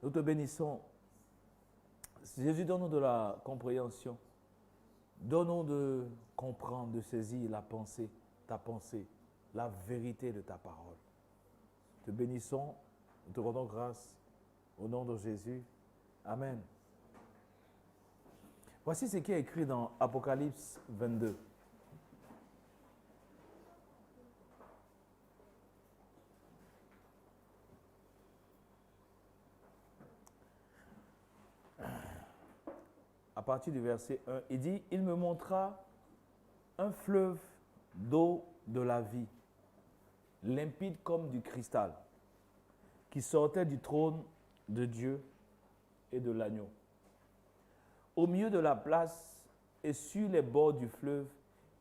Nous te bénissons. Jésus, donne-nous de la compréhension. Donne-nous de comprendre, de saisir la pensée, ta pensée, la vérité de ta parole. Te bénissons, nous te rendons grâce au nom de Jésus. Amen. Voici ce qui est écrit dans Apocalypse 22. À partir du verset 1, il dit, « Il me montra un fleuve d'eau de la vie, limpide comme du cristal, qui sortait du trône de Dieu et de l'agneau. Au milieu de la place et sur les bords du fleuve,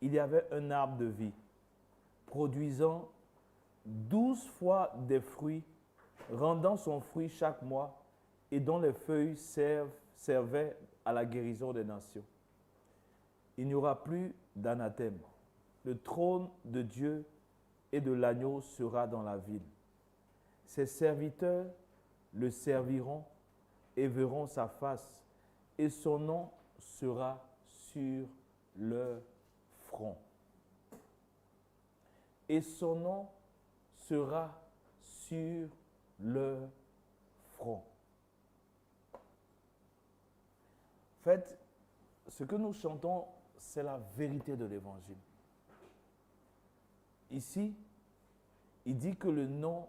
il y avait un arbre de vie, produisant 12 fois des fruits, rendant son fruit chaque mois, et dont les feuilles servaient à la guérison des nations. Il n'y aura plus d'anathème. Le trône de Dieu et de l'agneau sera dans la ville. Ses serviteurs le serviront et verront sa face, et son nom sera sur leur front. Et son nom sera sur leur front. En fait, ce que nous chantons, c'est la vérité de l'Évangile. Ici, il dit que le nom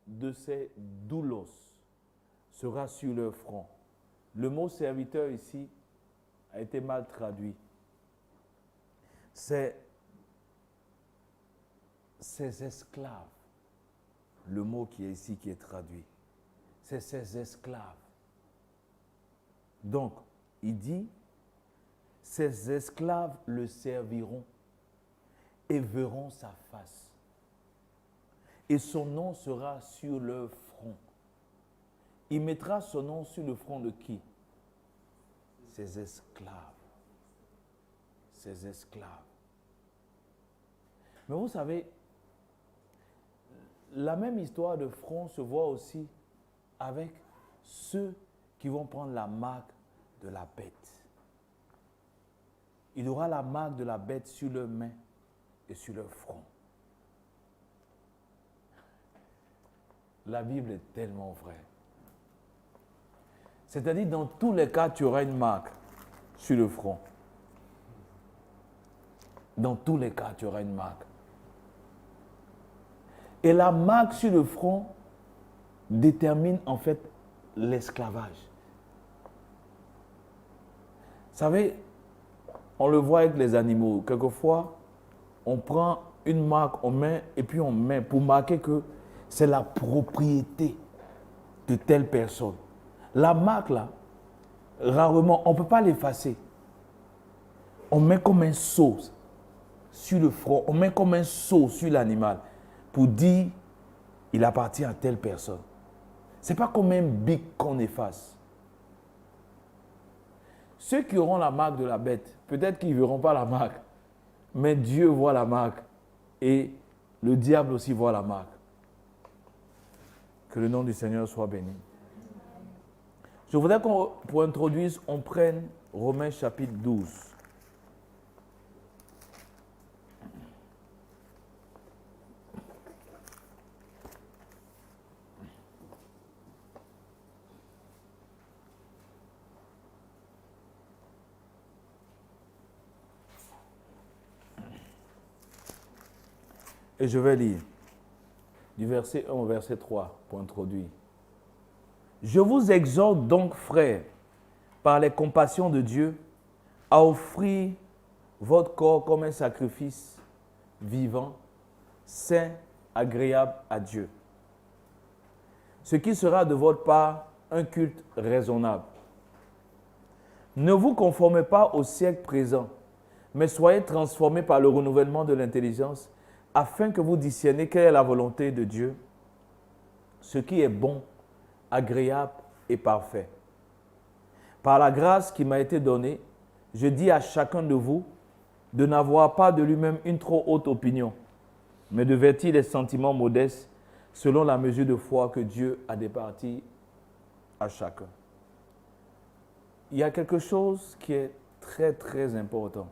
de ces doulos sera sur leur front. Le mot serviteur ici a été mal traduit. C'est ces esclaves. Le mot qui est ici qui est traduit. C'est ces esclaves. Donc, il dit, ces esclaves le serviront et verront sa face. Et son nom sera sur leur front. Il mettra son nom sur le front de qui? Ses esclaves. Ses esclaves. Mais vous savez, la même histoire de front se voit aussi avec ceux qui vont prendre la marque de la bête. Il aura la marque de la bête sur leurs mains et sur leur front. La Bible est tellement vraie. C'est-à-dire, dans tous les cas, tu auras une marque sur le front. Dans tous les cas, tu auras une marque. Et la marque sur le front détermine en fait l'esclavage. Vous savez, on le voit avec les animaux. Quelquefois, on prend une marque, on met, et puis on met pour marquer que c'est la propriété de telle personne. La marque là, rarement, on ne peut pas l'effacer. On met comme un sceau sur le front, on met comme un sceau sur l'animal pour dire il appartient à telle personne. Ce n'est pas comme un bic qu'on efface. Ceux qui auront la marque de la bête, peut-être qu'ils ne verront pas la marque, mais Dieu voit la marque et le diable aussi voit la marque. Que le nom du Seigneur soit béni. Je voudrais qu'on, pour introduire, on prenne Romains chapitre 12. Et je vais lire du verset 1 au verset 3 pour introduire. Je vous exhorte donc, frères, par les compassions de Dieu, à offrir votre corps comme un sacrifice vivant, saint, agréable à Dieu. Ce qui sera de votre part un culte raisonnable. Ne vous conformez pas au siècle présent, mais soyez transformés par le renouvellement de l'intelligence, afin que vous discerniez quelle est la volonté de Dieu, ce qui est bon, agréable et parfait. Par la grâce qui m'a été donnée, je dis à chacun de vous de n'avoir pas de lui-même une trop haute opinion, mais de vêtir les sentiments modestes selon la mesure de foi que Dieu a départie à chacun. Il y a quelque chose qui est très, très important.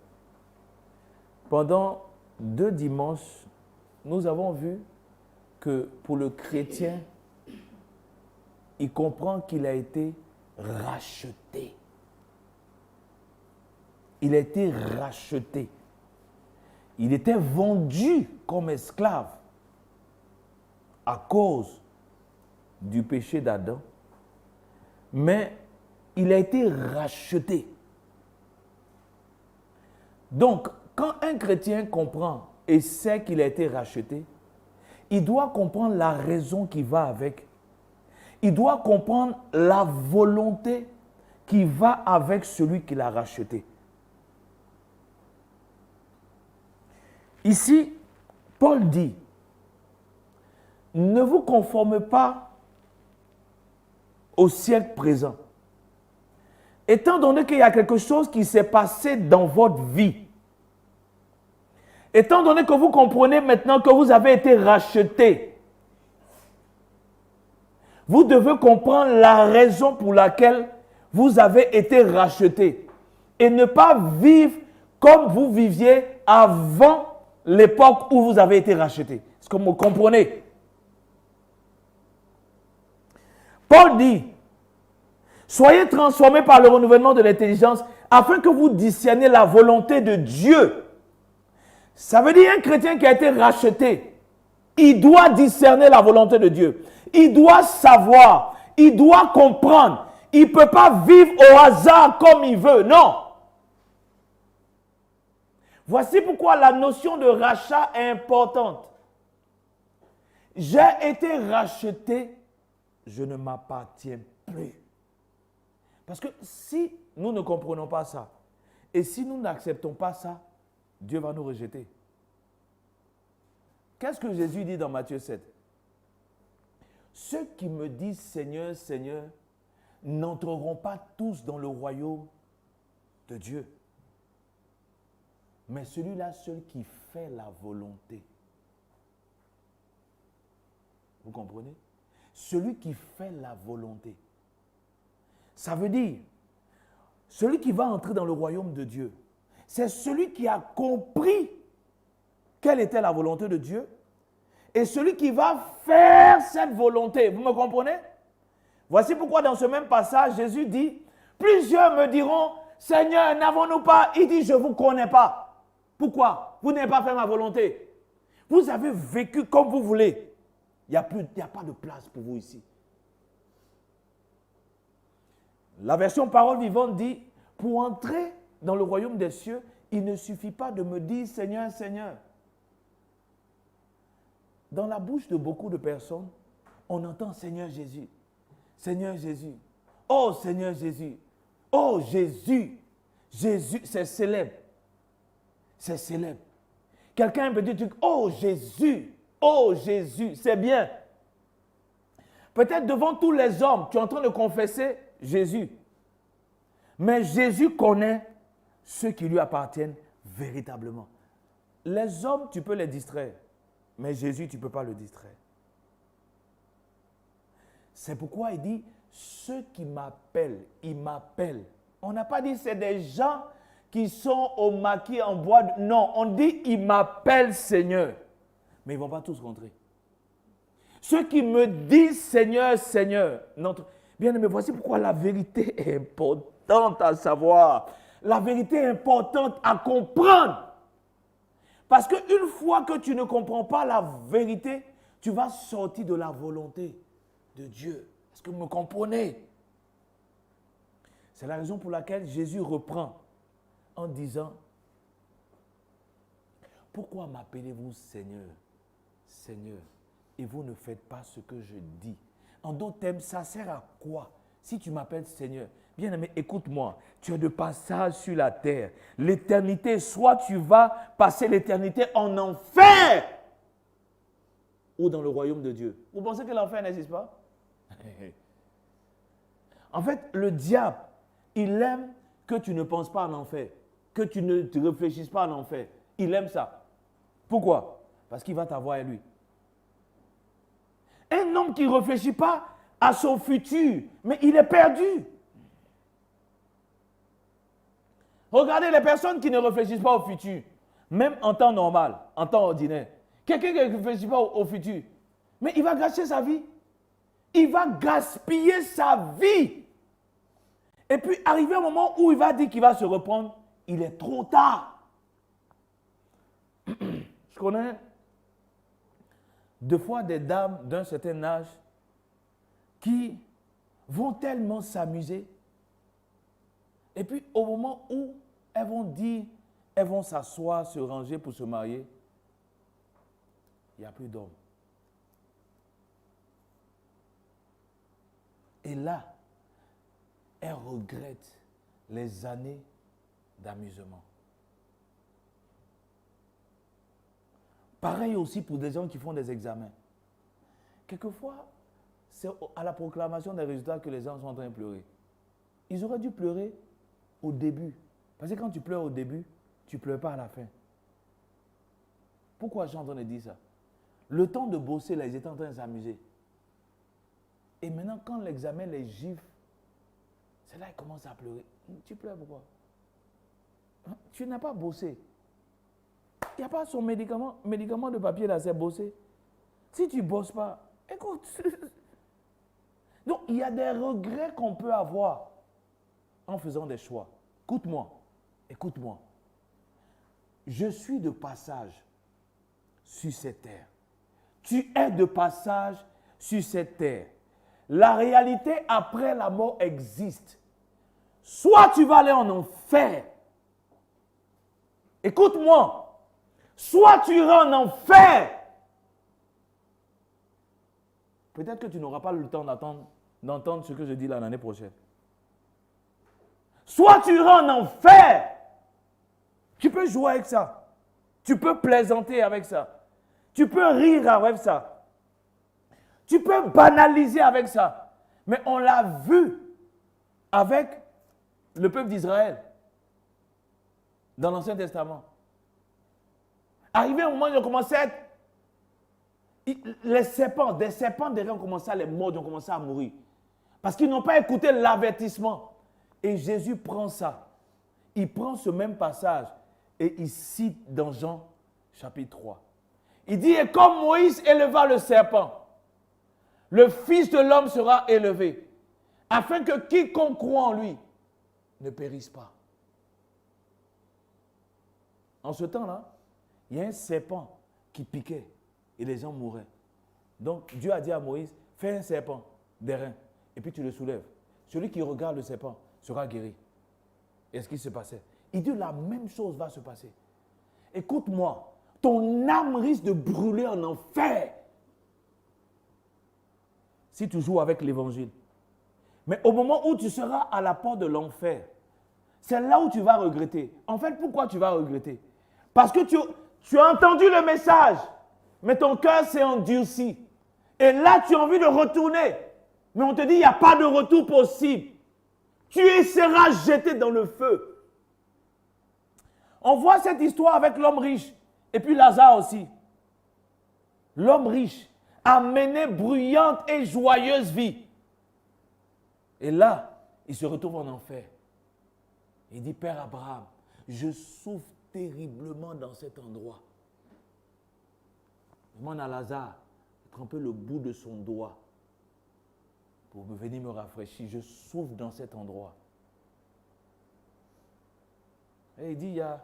Pendant 2 dimanches, nous avons vu que pour le chrétien, il comprend qu'il a été racheté. Il a été racheté. Il était vendu comme esclave à cause du péché d'Adam, mais il a été racheté. Donc, quand un chrétien comprend et sait qu'il a été racheté, il doit comprendre la raison qui va avec. Il doit comprendre la volonté qui va avec celui qui l'a racheté. Ici, Paul dit, ne vous conformez pas au siècle présent. Étant donné qu'il y a quelque chose qui s'est passé dans votre vie, étant donné que vous comprenez maintenant que vous avez été racheté, vous devez comprendre la raison pour laquelle vous avez été racheté et ne pas vivre comme vous viviez avant l'époque où vous avez été racheté. Est-ce que vous comprenez? Paul dit, soyez transformés par le renouvellement de l'intelligence afin que vous discerniez la volonté de Dieu. Ça veut dire un chrétien qui a été racheté, il doit discerner la volonté de Dieu. Il doit savoir, il doit comprendre. Il ne peut pas vivre au hasard comme il veut, non. Voici pourquoi la notion de rachat est importante. J'ai été racheté, je ne m'appartiens plus. Parce que si nous ne comprenons pas ça, et si nous n'acceptons pas ça, Dieu va nous rejeter. Qu'est-ce que Jésus dit dans Matthieu 7? Ceux qui me disent Seigneur, Seigneur, n'entreront pas tous dans le royaume de Dieu. Mais celui-là seul qui fait la volonté. Vous comprenez? Celui qui fait la volonté. Ça veut dire, celui qui va entrer dans le royaume de Dieu, c'est celui qui a compris quelle était la volonté de Dieu et celui qui va faire cette volonté. Vous me comprenez? Voici pourquoi dans ce même passage, Jésus dit, plusieurs me diront, Seigneur, n'avons-nous pas? Il dit, je ne vous connais pas. Pourquoi? Vous n'avez pas fait ma volonté. Vous avez vécu comme vous voulez. Il n'y a pas de place pour vous ici. La version Parole vivante dit, pour entrer dans le royaume des cieux, il ne suffit pas de me dire Seigneur, Seigneur. Dans la bouche de beaucoup de personnes, on entend Seigneur Jésus. Seigneur Jésus. Oh Seigneur Jésus. Oh Jésus. Jésus, c'est célèbre. C'est célèbre. Quelqu'un peut dire, oh Jésus. Oh Jésus, c'est bien. Peut-être devant tous les hommes, tu es en train de confesser Jésus. Mais Jésus connaît ceux qui lui appartiennent véritablement. Les hommes, tu peux les distraire. Mais Jésus, tu ne peux pas le distraire. C'est pourquoi il dit, ceux qui m'appellent, ils m'appellent. On n'a pas dit c'est des gens qui sont au maquis en bois. Non, on dit, ils m'appellent Seigneur. Mais ils ne vont pas tous rentrer. Ceux qui me disent Seigneur, Seigneur. Bien aimé, voici pourquoi la vérité est importante à savoir. La vérité est importante à comprendre. Parce qu'une fois que tu ne comprends pas la vérité, tu vas sortir de la volonté de Dieu. Est-ce que vous me comprenez? C'est la raison pour laquelle Jésus reprend en disant, pourquoi m'appelez-vous Seigneur, Seigneur, et vous ne faites pas ce que je dis? En d'autres termes, ça sert à quoi si tu m'appelles Seigneur? Bien-aimé, écoute-moi, tu es de passage sur la terre. L'éternité, soit tu vas passer l'éternité en enfer ou dans le royaume de Dieu. Vous pensez que l'enfer n'existe pas? En fait, le diable, il aime que tu ne penses pas à l'enfer, que tu ne te réfléchisses pas à l'enfer. Il aime ça. Pourquoi? Parce qu'il va t'avoir à lui. Un homme qui ne réfléchit pas à son futur, mais il est perdu. Regardez les personnes qui ne réfléchissent pas au futur, même en temps normal, en temps ordinaire. Quelqu'un qui ne réfléchit pas au futur, mais il va gâcher sa vie. Il va gaspiller sa vie. Et puis, arrivé au moment où il va dire qu'il va se reprendre, il est trop tard. Je connais deux fois des dames d'un certain âge qui vont tellement s'amuser. Et puis, au moment où elles vont dire, elles vont s'asseoir, se ranger pour se marier, il n'y a plus d'hommes. Et là, elles regrettent les années d'amusement. Pareil aussi pour des gens qui font des examens. Quelquefois, c'est à la proclamation des résultats que les gens sont en train de pleurer. Ils auraient dû pleurer au début. Parce que quand tu pleures au début, tu ne pleures pas à la fin. Pourquoi je suis en train de dire ça? Le temps de bosser, là, ils étaient en train de s'amuser. Et maintenant, quand l'examen les gifle, c'est là qu'ils commencent à pleurer. Tu pleures pourquoi? Tu n'as pas bossé. Il n'y a pas son médicament de papier là, c'est bosser. Si tu ne bosses pas, écoute. Donc, il y a des regrets qu'on peut avoir en faisant des choix. Écoute-moi. Je suis de passage sur cette terre. Tu es de passage sur cette terre. La réalité après la mort existe. Soit tu vas aller en enfer. Écoute-moi. Soit tu iras en enfer. Peut-être que tu n'auras pas le temps d'entendre ce que je dis là l'année prochaine. Soit tu iras en enfer. Tu peux jouer avec ça. Tu peux plaisanter avec ça. Tu peux rire avec ça. Tu peux banaliser avec ça. Mais on l'a vu avec le peuple d'Israël dans l'Ancien Testament. Arrivé au moment où ils ont commencé à être... des serpents derrière ont commencé à les mordre, ils ont commencé à mourir. Parce qu'ils n'ont pas écouté l'avertissement. Et Jésus prend ça. Il prend ce même passage et il cite dans Jean chapitre 3. Il dit, et comme Moïse éleva le serpent, le Fils de l'homme sera élevé, afin que quiconque croit en lui ne périsse pas. En ce temps-là, il y a un serpent qui piquait et les gens mouraient. Donc Dieu a dit à Moïse, fais un serpent d'airain et puis tu le soulèves. Celui qui regarde le serpent sera guéri. Et ce qui se passait? Il dit la même chose va se passer. Écoute-moi, ton âme risque de brûler en enfer si tu joues avec l'évangile. Mais au moment où tu seras à la porte de l'enfer, c'est là où tu vas regretter. En fait, pourquoi tu vas regretter? Parce que tu as entendu le message, mais ton cœur s'est endurci. Et là, tu as envie de retourner. Mais on te dit, il n'y a pas de retour possible. Tu seras jeté dans le feu. On voit cette histoire avec l'homme riche. Et puis Lazare aussi. L'homme riche a mené bruyante et joyeuse vie. Et là, il se retrouve en enfer. Il dit, Père Abraham, je souffre terriblement dans cet endroit. Il demande à Lazare de tremper le bout de son doigt pour venir me rafraîchir. Je souffre dans cet endroit. Et il dit, il y a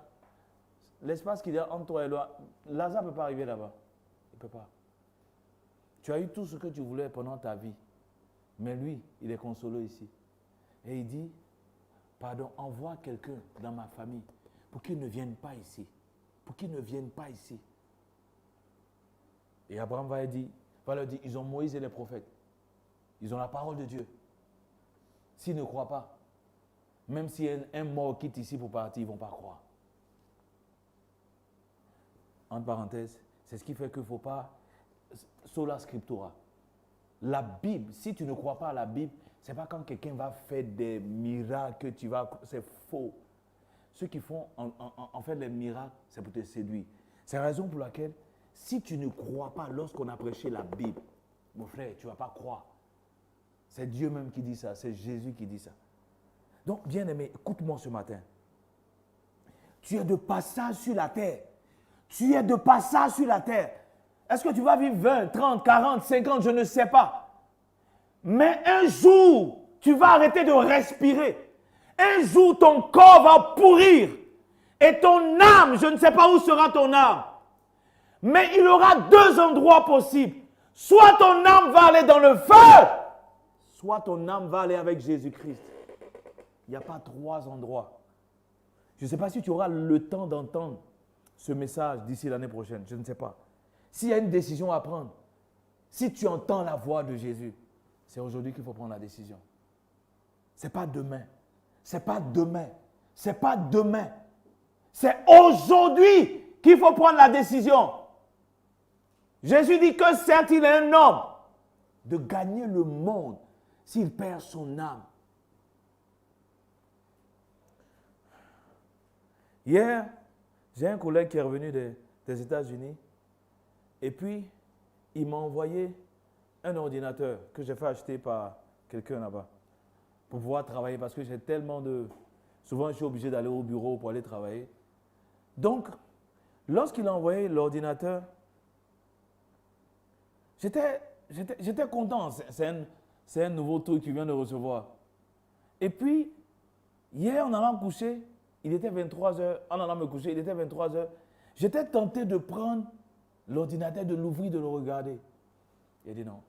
l'espace qu'il y a entre toi et toi. Lazare ne peut pas arriver là-bas. Il ne peut pas. Tu as eu tout ce que tu voulais pendant ta vie. Mais lui, il est consolé ici. Et il dit, pardon, envoie quelqu'un dans ma famille pour qu'il ne vienne pas ici. Pour qu'il ne vienne pas ici. Et Abraham va leur dire, ils ont Moïse et les prophètes. Ils ont la parole de Dieu. S'ils ne croient pas, même si un mort quitte ici pour partir, ils ne vont pas croire. Entre parenthèses, c'est ce qui fait qu'il ne faut pas sola scriptura. La Bible, si tu ne crois pas à la Bible, ce n'est pas quand quelqu'un va faire des miracles que tu vas... C'est faux. Ceux qui font en fait les miracles, c'est pour te séduire. C'est la raison pour laquelle, si tu ne crois pas lorsqu'on a prêché la Bible, mon frère, tu ne vas pas croire. C'est Dieu même qui dit ça, c'est Jésus qui dit ça. Donc, bien-aimé, écoute-moi ce matin. Tu es de passage sur la terre. Tu es de passage sur la terre. Est-ce que tu vas vivre 20, 30, 40, 50, je ne sais pas. Mais un jour, tu vas arrêter de respirer. Un jour, ton corps va pourrir. Et ton âme, je ne sais pas où sera ton âme. Mais il y aura deux endroits possibles. Soit ton âme va aller dans le feu, soit ton âme va aller avec Jésus-Christ. Il n'y a pas trois endroits. Je ne sais pas si tu auras le temps d'entendre ce message d'ici l'année prochaine. Je ne sais pas. S'il y a une décision à prendre, si tu entends la voix de Jésus, c'est aujourd'hui qu'il faut prendre la décision. Ce n'est pas demain. Ce n'est pas demain. Ce n'est pas demain. C'est aujourd'hui qu'il faut prendre la décision. Jésus dit que certes, il est un homme de gagner le monde s'il perd son âme. Hier, j'ai un collègue qui est revenu des États-Unis et puis il m'a envoyé un ordinateur que j'ai fait acheter par quelqu'un là-bas pour pouvoir travailler parce que j'ai tellement de... Souvent, je suis obligé d'aller au bureau pour aller travailler. Donc, lorsqu'il a envoyé l'ordinateur, j'étais content. C'est un nouveau truc que tu viens de recevoir. Et puis, hier, en allant me coucher, il était 23h. En allant me coucher, il était 23h. J'étais tenté de prendre l'ordinateur, de l'ouvrir, de le regarder. Il a dit non.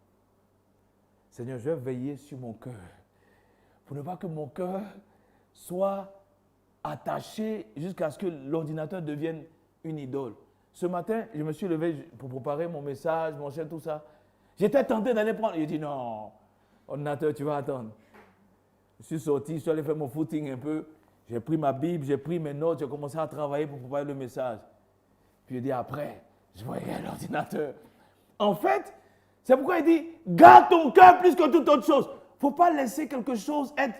Seigneur, je vais veiller sur mon cœur. Pour ne pas que mon cœur soit attaché jusqu'à ce que l'ordinateur devienne une idole. Ce matin, je me suis levé pour préparer mon message, mon chef, tout ça. J'étais tenté d'aller prendre. Il dit non, ordinateur, tu vas attendre. Je suis sorti, je suis allé faire mon footing un peu. J'ai pris ma Bible, j'ai pris mes notes, j'ai commencé à travailler pour préparer le message. Puis il dit après, je voyais l'ordinateur. En fait, c'est pourquoi il dit, garde ton cœur plus que toute autre chose. Il ne faut pas laisser quelque chose être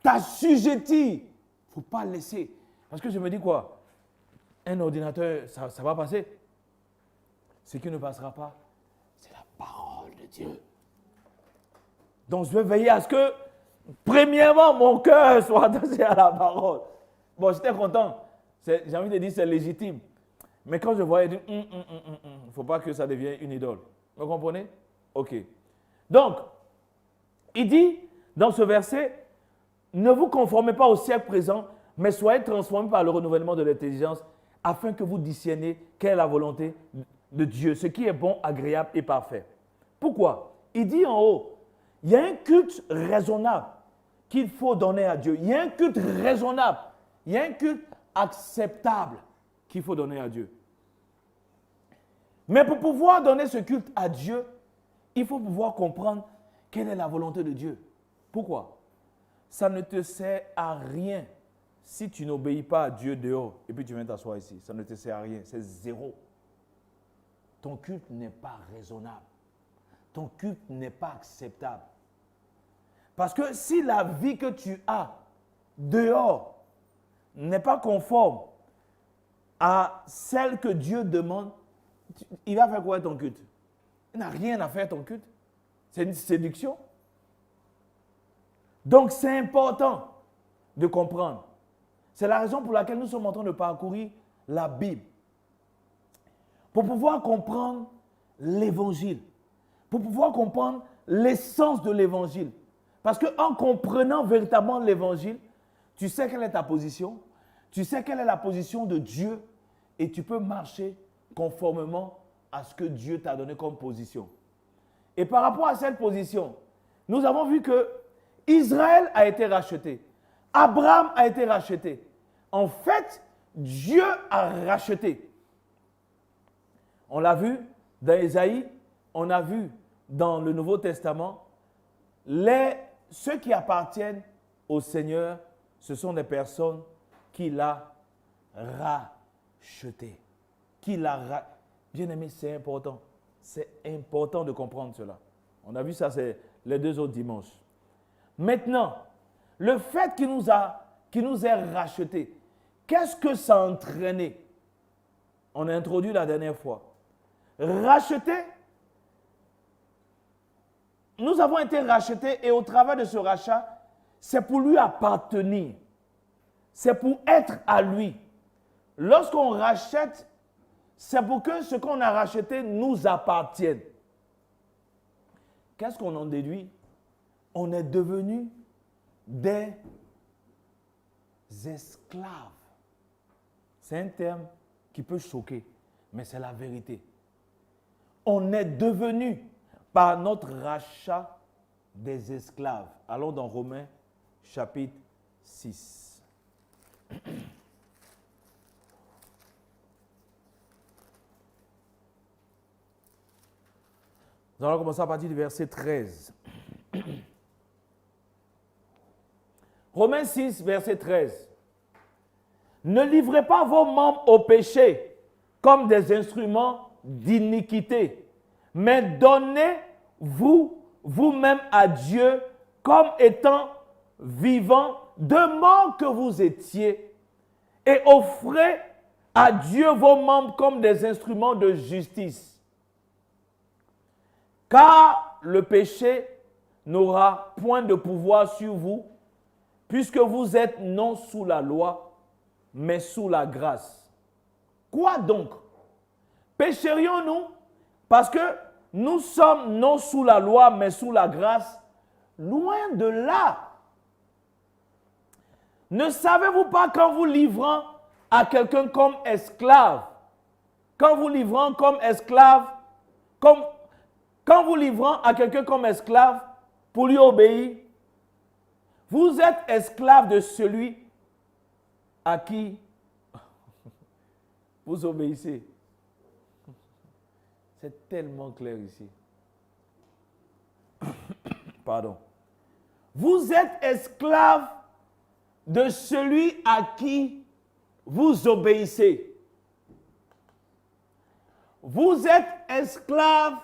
t'assujetti. Il ne faut pas laisser. Parce que je me dis quoi? Un ordinateur, ça va passer. Ce qui ne passera pas, c'est la parole de Dieu. Donc je vais veiller à ce que, premièrement, mon cœur soit attaché à la parole. Bon, j'étais content. J'ai envie de dire c'est légitime. Mais quand je voyais, je dis, il ne faut pas que ça devienne une idole. Vous comprenez? Ok. Donc, il dit dans ce verset, ne vous conformez pas au siècle présent, mais soyez transformés par le renouvellement de l'intelligence, afin que vous discerniez quelle est la volonté de Dieu, ce qui est bon, agréable et parfait. Pourquoi? Il dit en haut, il y a un culte raisonnable qu'il faut donner à Dieu. Il y a un culte raisonnable. Il y a un culte acceptable qu'il faut donner à Dieu. Mais pour pouvoir donner ce culte à Dieu, il faut pouvoir comprendre quelle est la volonté de Dieu. Pourquoi? Ça ne te sert à rien si tu n'obéis pas à Dieu dehors et puis tu viens t'asseoir ici. Ça ne te sert à rien, c'est zéro. Ton culte n'est pas raisonnable. Ton culte n'est pas acceptable. Parce que si la vie que tu as dehors n'est pas conforme à celle que Dieu demande, il va faire quoi ton culte? Il n'a rien à faire ton culte. C'est une séduction. Donc c'est important de comprendre. C'est la raison pour laquelle nous sommes en train de parcourir la Bible. Pour pouvoir comprendre l'évangile. Pour pouvoir comprendre l'essence de l'évangile. Parce qu'en comprenant véritablement l'évangile, tu sais quelle est ta position, tu sais quelle est la position de Dieu et tu peux marcher conformément à ce que Dieu t'a donné comme position. Et par rapport à cette position, nous avons vu que Israël a été racheté. Abraham a été racheté. En fait, Dieu a racheté. On l'a vu dans Ésaïe, on a vu dans le Nouveau Testament, ceux qui appartiennent au Seigneur, ce sont des personnes qu'il a rachetées. Bien-aimé, c'est important. C'est important de comprendre cela. On a vu ça, c'est les 2 autres dimanches. Maintenant, le fait qu'il nous ait rachetés, qu'est-ce que ça a entraîné? On a introduit la dernière fois. Racheter, nous avons été rachetés et au travers de ce rachat, c'est pour lui appartenir. C'est pour être à lui. Lorsqu'on rachète, c'est pour que ce qu'on a racheté nous appartienne. Qu'est-ce qu'on en déduit? On est devenu des esclaves. C'est un terme qui peut choquer, mais c'est la vérité. On est devenu, par notre rachat, des esclaves. Allons dans Romains chapitre 6. Nous allons commencer à partir du verset 13. Romains 6, verset 13. Ne livrez pas vos membres au péché comme des instruments d'iniquité, mais donnez-vous vous-même à Dieu comme étant vivants de mort que vous étiez, et offrez à Dieu vos membres comme des instruments de justice. Car le péché n'aura point de pouvoir sur vous, puisque vous êtes non sous la loi, mais sous la grâce. Quoi donc? Pécherions-nous parce que nous sommes non sous la loi, mais sous la grâce? Loin de là. Ne savez-vous pas qu'en vous livrant à quelqu'un comme esclave, quand vous livrant comme esclave, quand vous livrant à quelqu'un comme esclave pour lui obéir, vous êtes esclave de celui à qui vous obéissez. C'est tellement clair ici. Pardon. Vous êtes esclave de celui à qui vous obéissez. Vous êtes esclave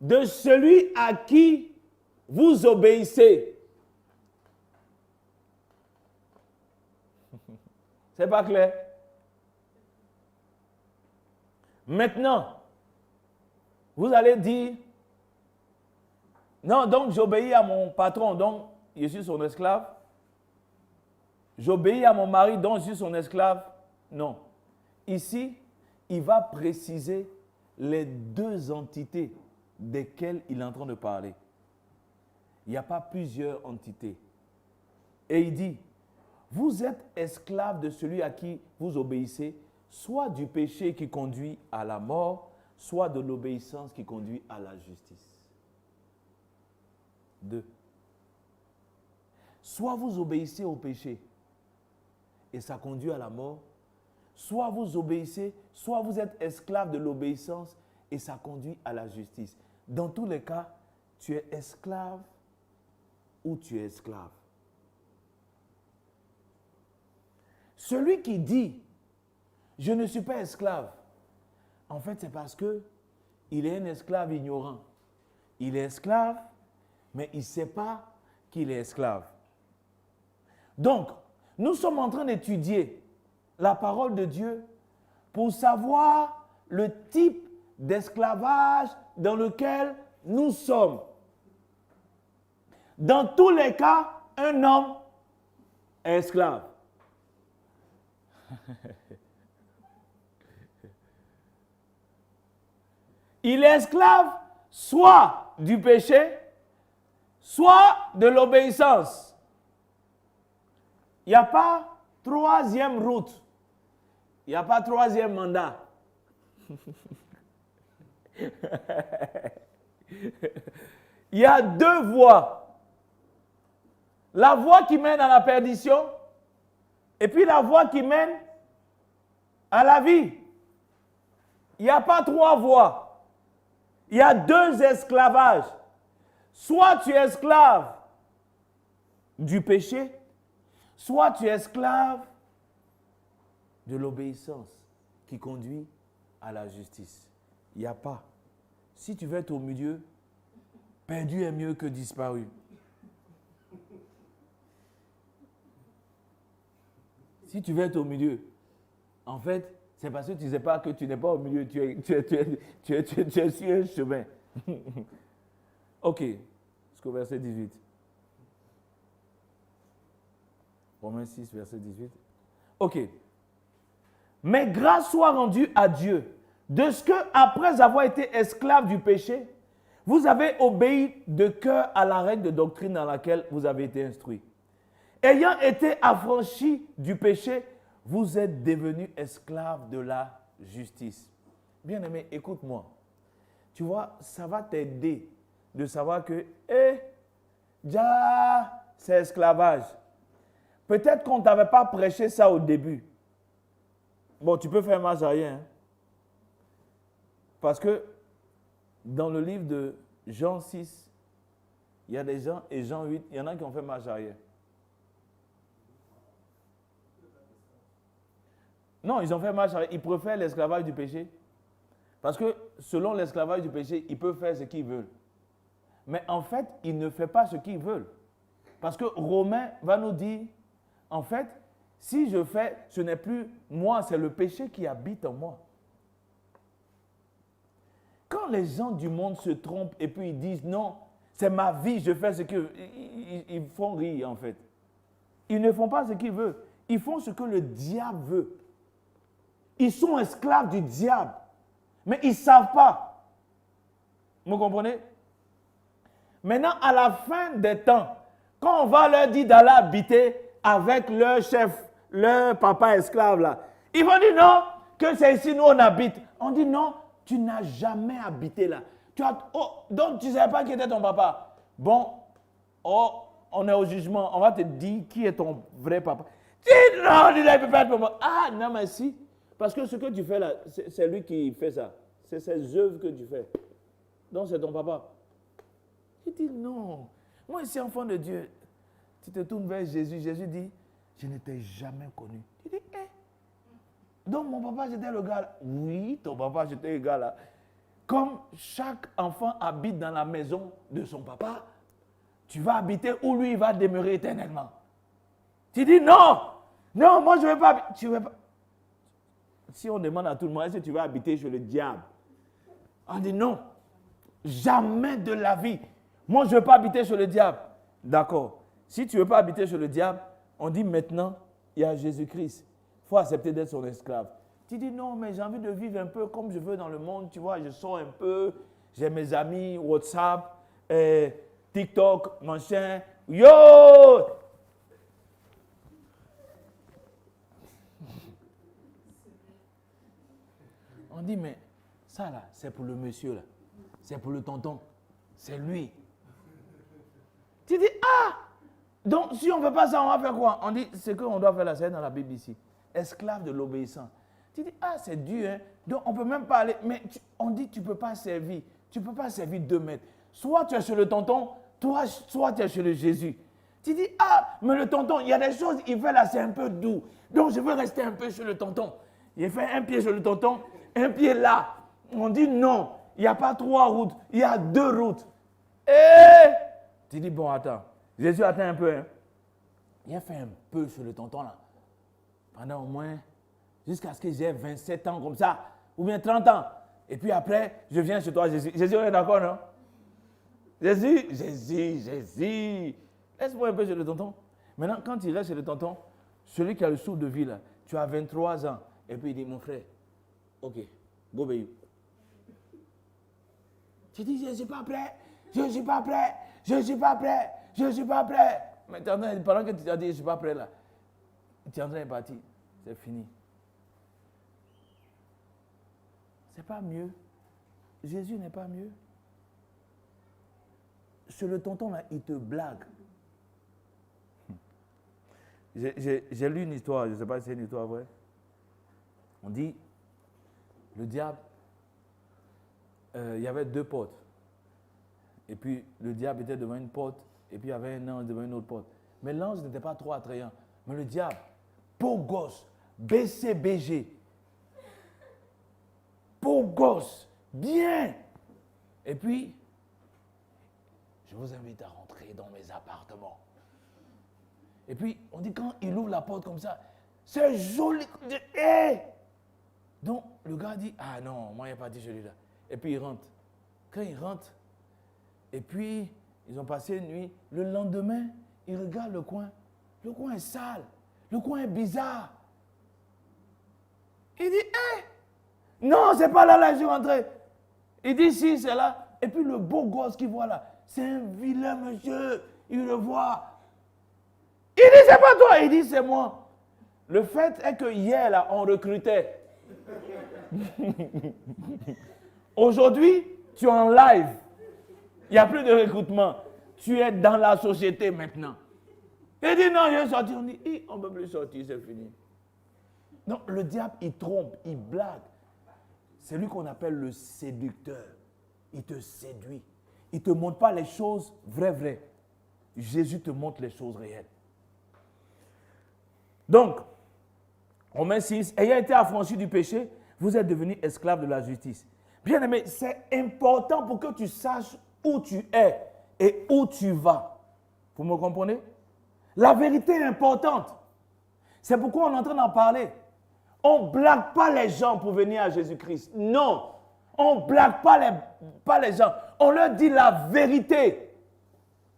de celui à qui vous obéissez. C'est pas clair? Maintenant, vous allez dire, non, donc j'obéis à mon patron, donc je suis son esclave. J'obéis à mon mari, donc je suis son esclave. Non. Ici, il va préciser les deux entités desquelles il est en train de parler. Il n'y a pas plusieurs entités. Et il dit, vous êtes esclave de celui à qui vous obéissez, soit du péché qui conduit à la mort, soit de l'obéissance qui conduit à la justice. 2. Soit vous obéissez au péché et ça conduit à la mort, soit vous obéissez, soit vous êtes esclave de l'obéissance et ça conduit à la justice. Dans tous les cas, tu es esclave ou tu es esclave. Celui qui dit « je ne suis pas esclave », en fait, c'est parce qu'il est un esclave ignorant. Il est esclave, mais il ne sait pas qu'il est esclave. Donc, nous sommes en train d'étudier la parole de Dieu pour savoir le type d'esclavage dans lequel nous sommes. Dans tous les cas, un homme est esclave. Il est esclave soit du péché, soit de l'obéissance. Il n'y a pas troisième route. Il n'y a pas troisième mandat. Il y a deux voies. La voie qui mène à la perdition et puis la voie qui mène à la vie. Il n'y a pas trois voies. Il y a deux esclavages. Soit tu es esclave du péché, soit tu es esclave de l'obéissance qui conduit à la justice. Il n'y a pas. Si tu veux être au milieu, perdu est mieux que disparu. Si tu veux être au milieu, en fait, c'est parce que tu ne sais pas que tu n'es pas au milieu, tu es sur un chemin. Ok. jusqu'au verset 18. Romains 6, verset 18. Ok. Mais grâce soit rendue à Dieu de ce que, après avoir été esclave du péché, vous avez obéi de cœur à la règle de doctrine dans laquelle vous avez été instruit. Ayant été affranchis du péché, vous êtes devenus esclaves de la justice. Bien-aimé, écoute-moi. Tu vois, ça va t'aider de savoir que, déjà, c'est esclavage. Peut-être qu'on ne t'avait pas prêché ça au début. Bon, tu peux faire marche arrière. Hein? Parce que dans le livre de Jean 6, il y a des gens, et Jean 8, il y en a qui ont fait marche arrière. Non, ils ont fait marche arrière. Ils préfèrent l'esclavage du péché. Parce que selon l'esclavage du péché, ils peuvent faire ce qu'ils veulent. Mais en fait, ils ne font pas ce qu'ils veulent. Parce que Romain va nous dire, en fait, si je fais, ce n'est plus moi, c'est le péché qui habite en moi. Quand les gens du monde se trompent et puis ils disent non, c'est ma vie, je fais ce que... Ils font rire en fait. Ils ne font pas ce qu'ils veulent. Ils font ce que le diable veut. Ils sont esclaves du diable. Mais ils ne savent pas. Vous comprenez? Maintenant, à la fin des temps, quand on va leur dire d'aller habiter avec leur chef, leur papa esclave là, ils vont dire non, que c'est ici nous on habite. On dit non, tu n'as jamais habité là. Donc tu ne savais pas qui était ton papa. Bon, on est au jugement, on va te dire qui est ton vrai papa. Dis non, il ne peut pas être mon papa. Ah non, mais si. Parce que ce que tu fais là, c'est lui qui fait ça. C'est ses œuvres que tu fais. Donc c'est ton papa. Il dit non. Moi, ici, enfant de Dieu, tu te tournes vers Jésus. Jésus dit, je ne t'ai jamais connu. Tu dis, donc mon papa, j'étais le gars là. Oui, ton papa, j'étais le gars là. Comme chaque enfant habite dans la maison de son papa, tu vas habiter où lui, il va demeurer éternellement. Tu dis non. Non, moi, je ne veux pas. Tu veux pas. Si on demande à tout le monde, est-ce que tu vas habiter chez le diable? On dit non. Jamais de la vie. Moi, je ne veux pas habiter chez le diable. D'accord. Si tu ne veux pas habiter chez le diable, on dit maintenant, il y a Jésus-Christ. Il faut accepter d'être son esclave. Tu dis non, mais j'ai envie de vivre un peu comme je veux dans le monde. Tu vois, je sors un peu. J'ai mes amis, WhatsApp, TikTok, machin. Yo! On dit, mais ça là, c'est pour le monsieur là. C'est pour le tonton. C'est lui. Tu dis, ah! Donc, si on ne fait pas ça, on va faire quoi? On dit, c'est qu'on doit faire la scène dans la Bible ici. Esclave de l'obéissance. Tu dis, ah, c'est dur, hein? Donc, on ne peut même pas aller. Mais on dit, tu ne peux pas servir. Tu ne peux pas servir 2 mètres. Soit tu es chez le tonton, soit tu es chez le Jésus. Tu dis, ah, mais le tonton, il y a des choses, il fait là, c'est un peu doux. Donc, je veux rester un peu chez le tonton. Il fait un pied chez le tonton, un pied là. On dit, non, il n'y a pas 3 routes, il y a 2 routes. Et tu dis, bon, attends. Jésus attend un peu. Hein. Il a fait un peu sur le tonton là. Pendant au moins, jusqu'à ce que j'ai 27 ans comme ça, ou bien 30 ans. Et puis après, je viens chez toi, Jésus. Jésus, on est d'accord, non? Jésus. Laisse-moi un peu chez le tonton. Maintenant, quand il reste chez le tonton, celui qui a le souffle de vie là, tu as 23 ans. Et puis il dit, mon frère, ok, go baby. Tu dis, je ne suis pas prêt, je ne suis pas prêt, je ne suis pas prêt. Je ne suis pas prêt. Mais pendant que tu as dit, je ne suis pas prêt là, tu es en train de partir. C'est fini. C'est pas mieux. Jésus n'est pas mieux. Sur le tonton là, il te blague. J'ai lu une histoire, je ne sais pas si c'est une histoire vraie. On dit, le diable, il y avait 2 portes. Et puis le diable était devant une porte. Et puis il y avait un ange devant une autre porte. Mais l'ange n'était pas trop attrayant. Mais le diable, beau gosse, BCBG. Beau gosse, bien. Et puis, je vous invite à rentrer dans mes appartements. Et puis, on dit quand il ouvre la porte comme ça, c'est joli. Hey! Donc, le gars dit, ah non, moi, il n'y a pas dit celui-là. Et puis, il rentre. Quand il rentre, et puis, Ils ont passé une nuit. Le lendemain, ils regardent le coin. Le coin est sale. Le coin est bizarre. Il dit, hé, non, c'est pas là, je suis rentré. Il dit, si, c'est là. Et puis le beau gosse qu'il voit là, c'est un vilain monsieur. Il le voit. Il dit, c'est pas toi. Il dit, c'est moi. Le fait est que hier, là, on recrutait. Aujourd'hui, tu es en live. Il n'y a plus de recrutement. Tu es dans la société maintenant. Il dit, non, je vais sortir. On dit, on ne peut plus sortir, c'est fini. Non, le diable, il trompe, il blague. C'est lui qu'on appelle le séducteur. Il te séduit. Il ne te montre pas les choses vraies. Jésus te montre les choses réelles. Donc, Romains 6, ayant été affranchi du péché, vous êtes devenus esclaves de la justice. Bien aimé, c'est important pour que tu saches où tu es et où tu vas. Vous me comprenez? La vérité est importante. C'est pourquoi on est en train d'en parler. On ne blague pas les gens pour venir à Jésus-Christ. Non, on ne blague pas les gens. On leur dit la vérité.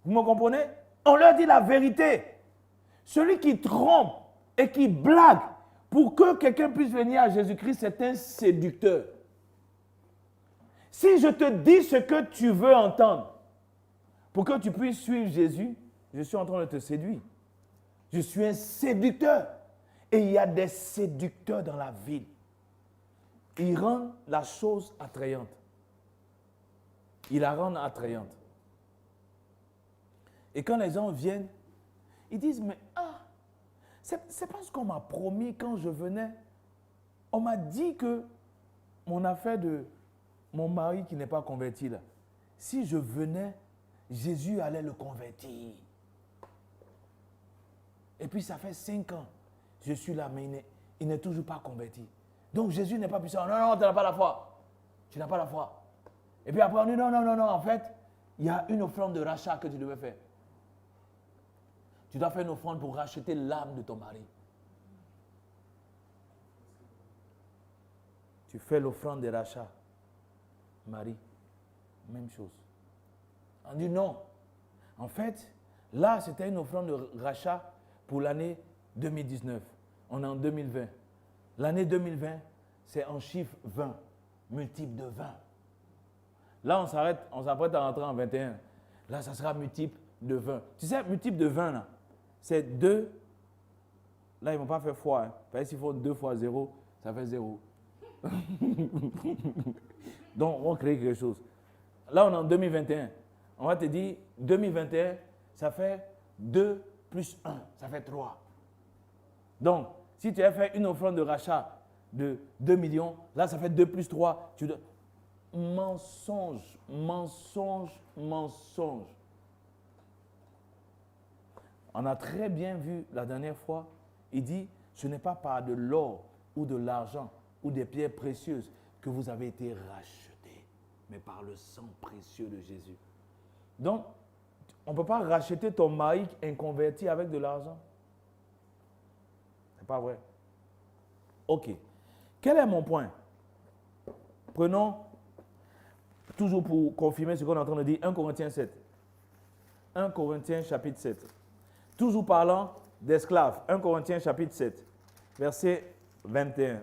Vous me comprenez? On leur dit la vérité. Celui qui trompe et qui blague pour que quelqu'un puisse venir à Jésus-Christ, c'est un séducteur. Si je te dis ce que tu veux entendre, pour que tu puisses suivre Jésus, je suis en train de te séduire. Je suis un séducteur. Et il y a des séducteurs dans la ville. Ils rendent la chose attrayante. Ils la rendent attrayante. Et quand les gens viennent, ils disent, mais c'est pas ce qu'on m'a promis quand je venais. On m'a dit que mon affaire de mon mari qui n'est pas converti là, si je venais, Jésus allait le convertir. Et puis ça fait 5 ans, je suis là, mais il n'est toujours pas converti. Donc Jésus n'est pas puissant. Non, tu n'as pas la foi. Tu n'as pas la foi. Et puis après on dit, non, en fait, il y a une offrande de rachat que tu devais faire. Tu dois faire une offrande pour racheter l'âme de ton mari. Tu fais l'offrande de rachat. Marie, même chose. On dit non. En fait, là, c'était une offrande de rachat pour l'année 2019. On est en 2020. L'année 2020, c'est en chiffre 20, multiple de 20. Là, on s'apprête à rentrer en 21. Là, ça sera multiple de 20. Tu sais, multiple de 20, là, c'est 2. Là, ils ne vont pas faire fois. Hein. Parce que s'ils font 2 fois 0, ça fait 0. Donc, on crée quelque chose. Là, on est en 2021. On va te dire, 2021, ça fait 2 plus 1, ça fait 3. Donc, si tu as fait une offrande de rachat de 2 millions, là, ça fait 2 plus 3. Mensonge. On a très bien vu la dernière fois, il dit, ce n'est pas par de l'or ou de l'argent ou des pierres précieuses que vous avez été rachetés, mais par le sang précieux de Jésus. Donc, on ne peut pas racheter ton mari inconverti avec de l'argent. C'est pas vrai. Ok. Quel est mon point? Prenons, toujours pour confirmer ce qu'on est en train de dire, 1 Corinthiens 7. 1 Corinthiens chapitre 7. Toujours parlant d'esclaves. 1 Corinthiens chapitre 7, verset 21.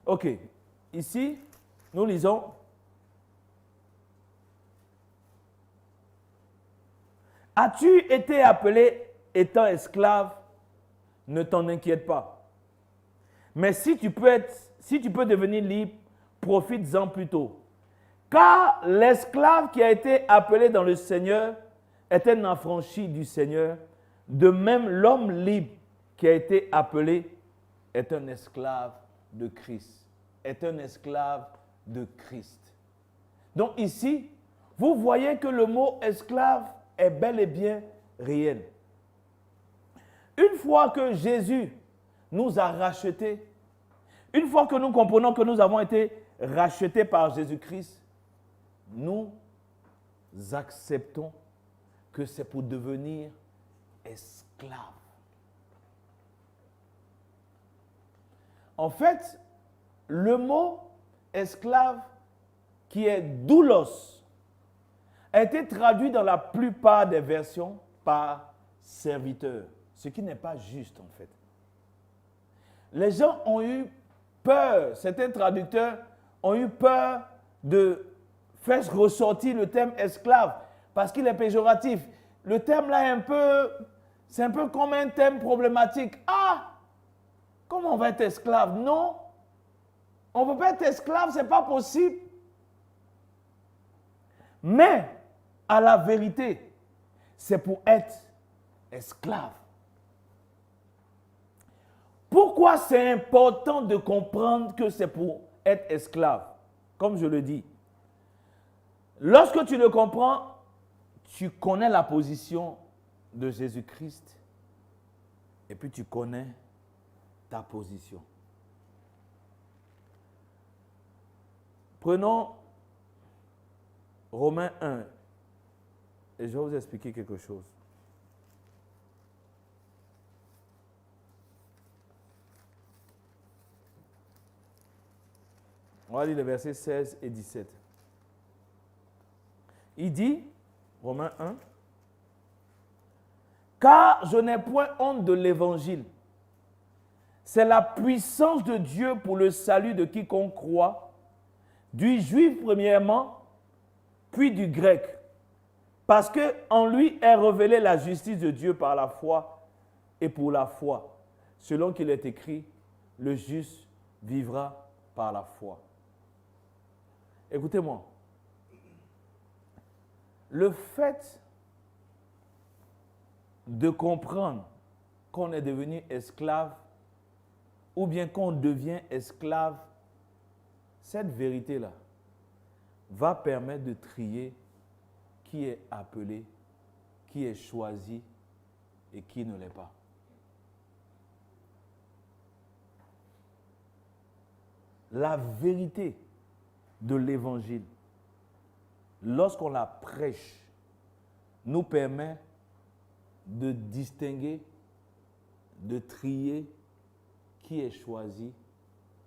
Ok. Ici, nous lisons. As-tu été appelé étant esclave? Ne t'en inquiète pas. Mais si tu peux devenir libre, profites-en plutôt. Car l'esclave qui a été appelé dans le Seigneur est un affranchi du Seigneur. De même, l'homme libre qui a été appelé est un esclave de Christ. Est un esclave de Christ. Donc ici, vous voyez que le mot esclave est bel et bien réel. Une fois que Jésus nous a rachetés, une fois que nous comprenons que nous avons été rachetés par Jésus-Christ, nous acceptons que c'est pour devenir esclaves. En fait, le mot esclave qui est doulos, a été traduit dans la plupart des versions par serviteur, ce qui n'est pas juste en fait. Les gens ont eu peur, certains traducteurs ont eu peur de faire ressortir le terme esclave parce qu'il est péjoratif. Le terme là c'est un peu comme un terme problématique. Ah, comment on va être esclave? Non, on ne peut pas être esclave, ce n'est pas possible. Mais, à la vérité, c'est pour être esclave. Pourquoi c'est important de comprendre que c'est pour être esclave? Comme je le dis, lorsque tu le comprends, tu connais la position de Jésus-Christ et puis tu connais ta position. Prenons Romains 1 et je vais vous expliquer quelque chose. On va lire les versets 16 et 17. Il dit, Romains 1, « Car je n'ai point honte de l'évangile. C'est la puissance de Dieu pour le salut de quiconque croit, du juif premièrement, puis du grec. Parce qu'en lui est révélée la justice de Dieu par la foi et pour la foi, selon qu'il est écrit, le juste vivra par la foi. » Écoutez-moi. Le fait de comprendre qu'on est devenu esclave ou bien qu'on devient esclave, cette vérité-là va permettre de trier qui est appelé, qui est choisi et qui ne l'est pas. La vérité de l'évangile, lorsqu'on la prêche, nous permet de distinguer, de trier qui est choisi,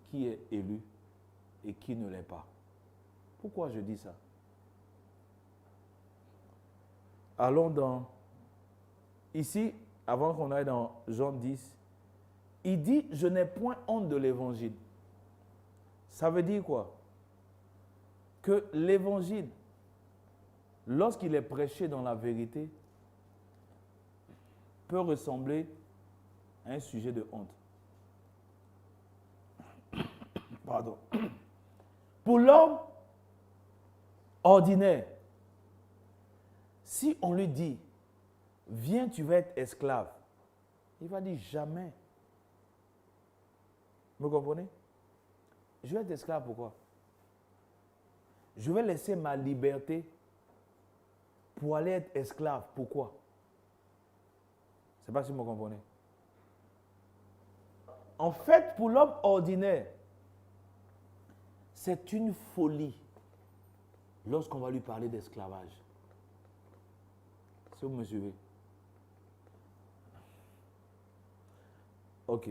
qui est élu et qui ne l'est pas. Pourquoi je dis ça? Allons dans... Ici, avant qu'on aille dans Jean 10, il dit « Je n'ai point honte de l'évangile ». Ça veut dire quoi? Que l'évangile, lorsqu'il est prêché dans la vérité, peut ressembler à un sujet de honte. Pardon. Pour l'homme ordinaire, si on lui dit, viens, tu vas être esclave, il va dire jamais. Vous comprenez? Je vais être esclave, pourquoi? Je vais laisser ma liberté pour aller être esclave. Pourquoi? Je ne sais pas si vous me comprenez. En fait, pour l'homme ordinaire, c'est une folie lorsqu'on va lui parler d'esclavage. Si vous me suivez. Ok.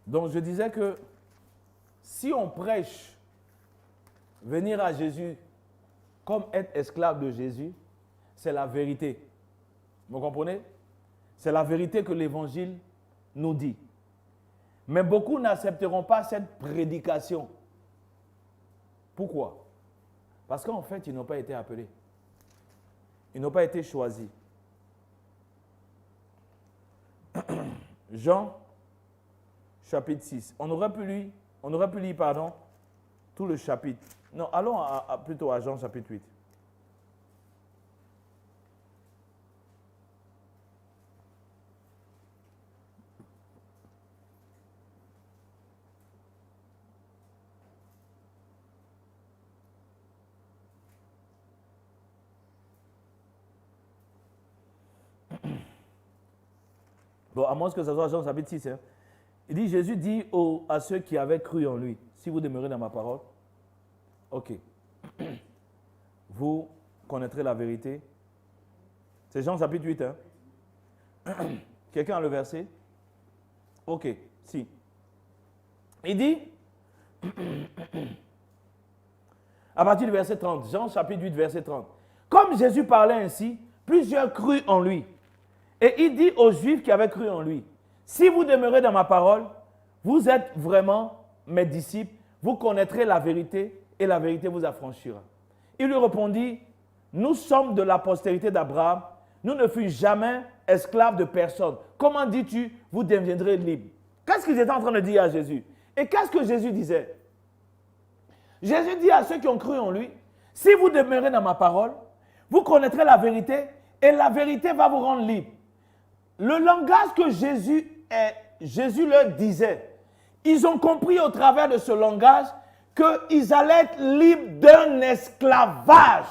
Donc je disais que si on prêche venir à Jésus comme être esclave de Jésus, c'est la vérité. Vous comprenez? C'est la vérité que l'Évangile nous dit. Mais beaucoup n'accepteront pas cette prédication. Pourquoi? Parce qu'en fait, ils n'ont pas été appelés. Ils n'ont pas été choisis. Jean, chapitre 6. On aurait pu lire, tout le chapitre. Non, allons plutôt à Jean, chapitre 8. Bon, à moins que ce soit Jean chapitre 6. Hein. Il dit, Jésus dit à ceux qui avaient cru en lui, si vous demeurez dans ma parole, ok, vous connaîtrez la vérité. C'est Jean chapitre 8. Hein. Quelqu'un a le verset? Ok, Si. Il dit, à partir du verset 30, Jean chapitre 8, verset 30. Comme Jésus parlait ainsi, plusieurs crurent en lui. Et il dit aux Juifs qui avaient cru en lui, si vous demeurez dans ma parole, vous êtes vraiment mes disciples, vous connaîtrez la vérité et la vérité vous affranchira. Il lui répondit, nous sommes de la postérité d'Abraham, nous ne fûmes jamais esclaves de personne. Comment dis-tu, vous deviendrez libres? Qu'est-ce qu'ils étaient en train de dire à Jésus? Et qu'est-ce que Jésus disait? Jésus dit à ceux qui ont cru en lui, si vous demeurez dans ma parole, vous connaîtrez la vérité et la vérité va vous rendre libre. Le langage que Jésus leur disait, ils ont compris au travers de ce langage qu'ils allaient être libres d'un esclavage.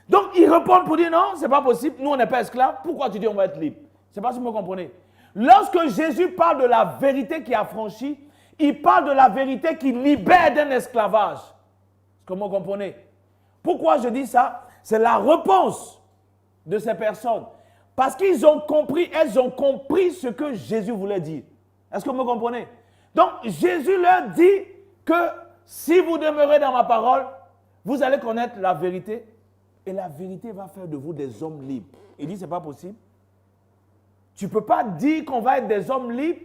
Donc, ils répondent pour dire non, ce n'est pas possible, nous on n'est pas esclaves, pourquoi tu dis on va être libre? Je ne sais pas si vous me comprenez. Lorsque Jésus parle de la vérité qui affranchit, il parle de la vérité qui libère d'un esclavage. Est-ce que vous comprenez? Pourquoi je dis ça? C'est la réponse de ces personnes. Parce qu'ils ont compris, elles ont compris ce que Jésus voulait dire. Est-ce que vous me comprenez? Donc, Jésus leur dit que si vous demeurez dans ma parole, vous allez connaître la vérité et la vérité va faire de vous des hommes libres. Il dit, ce n'est pas possible. Tu ne peux pas dire qu'on va être des hommes libres.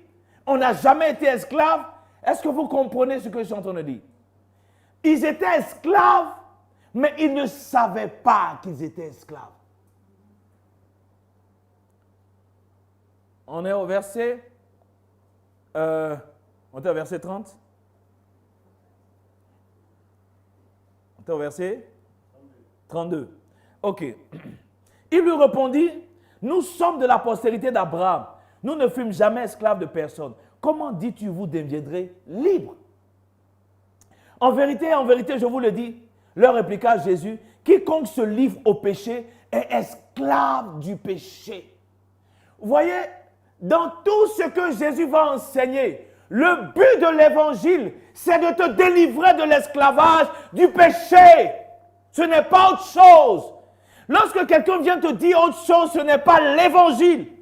On n'a jamais été esclaves. Est-ce que vous comprenez ce que je suis en train de dire? Ils étaient esclaves, mais ils ne savaient pas qu'ils étaient esclaves. On est au verset, on est au verset 30. On est au verset 32. Ok. Il lui répondit, nous sommes de la postérité d'Abraham. Nous ne fûmes jamais esclaves de personne. Comment dis-tu, vous deviendrez libres? En vérité, je vous le dis, leur répliqua Jésus, quiconque se livre au péché est esclave du péché. Vous voyez, dans tout ce que Jésus va enseigner, le but de l'évangile, c'est de te délivrer de l'esclavage, du péché. Ce n'est pas autre chose. Lorsque quelqu'un vient te dire autre chose, ce n'est pas l'évangile.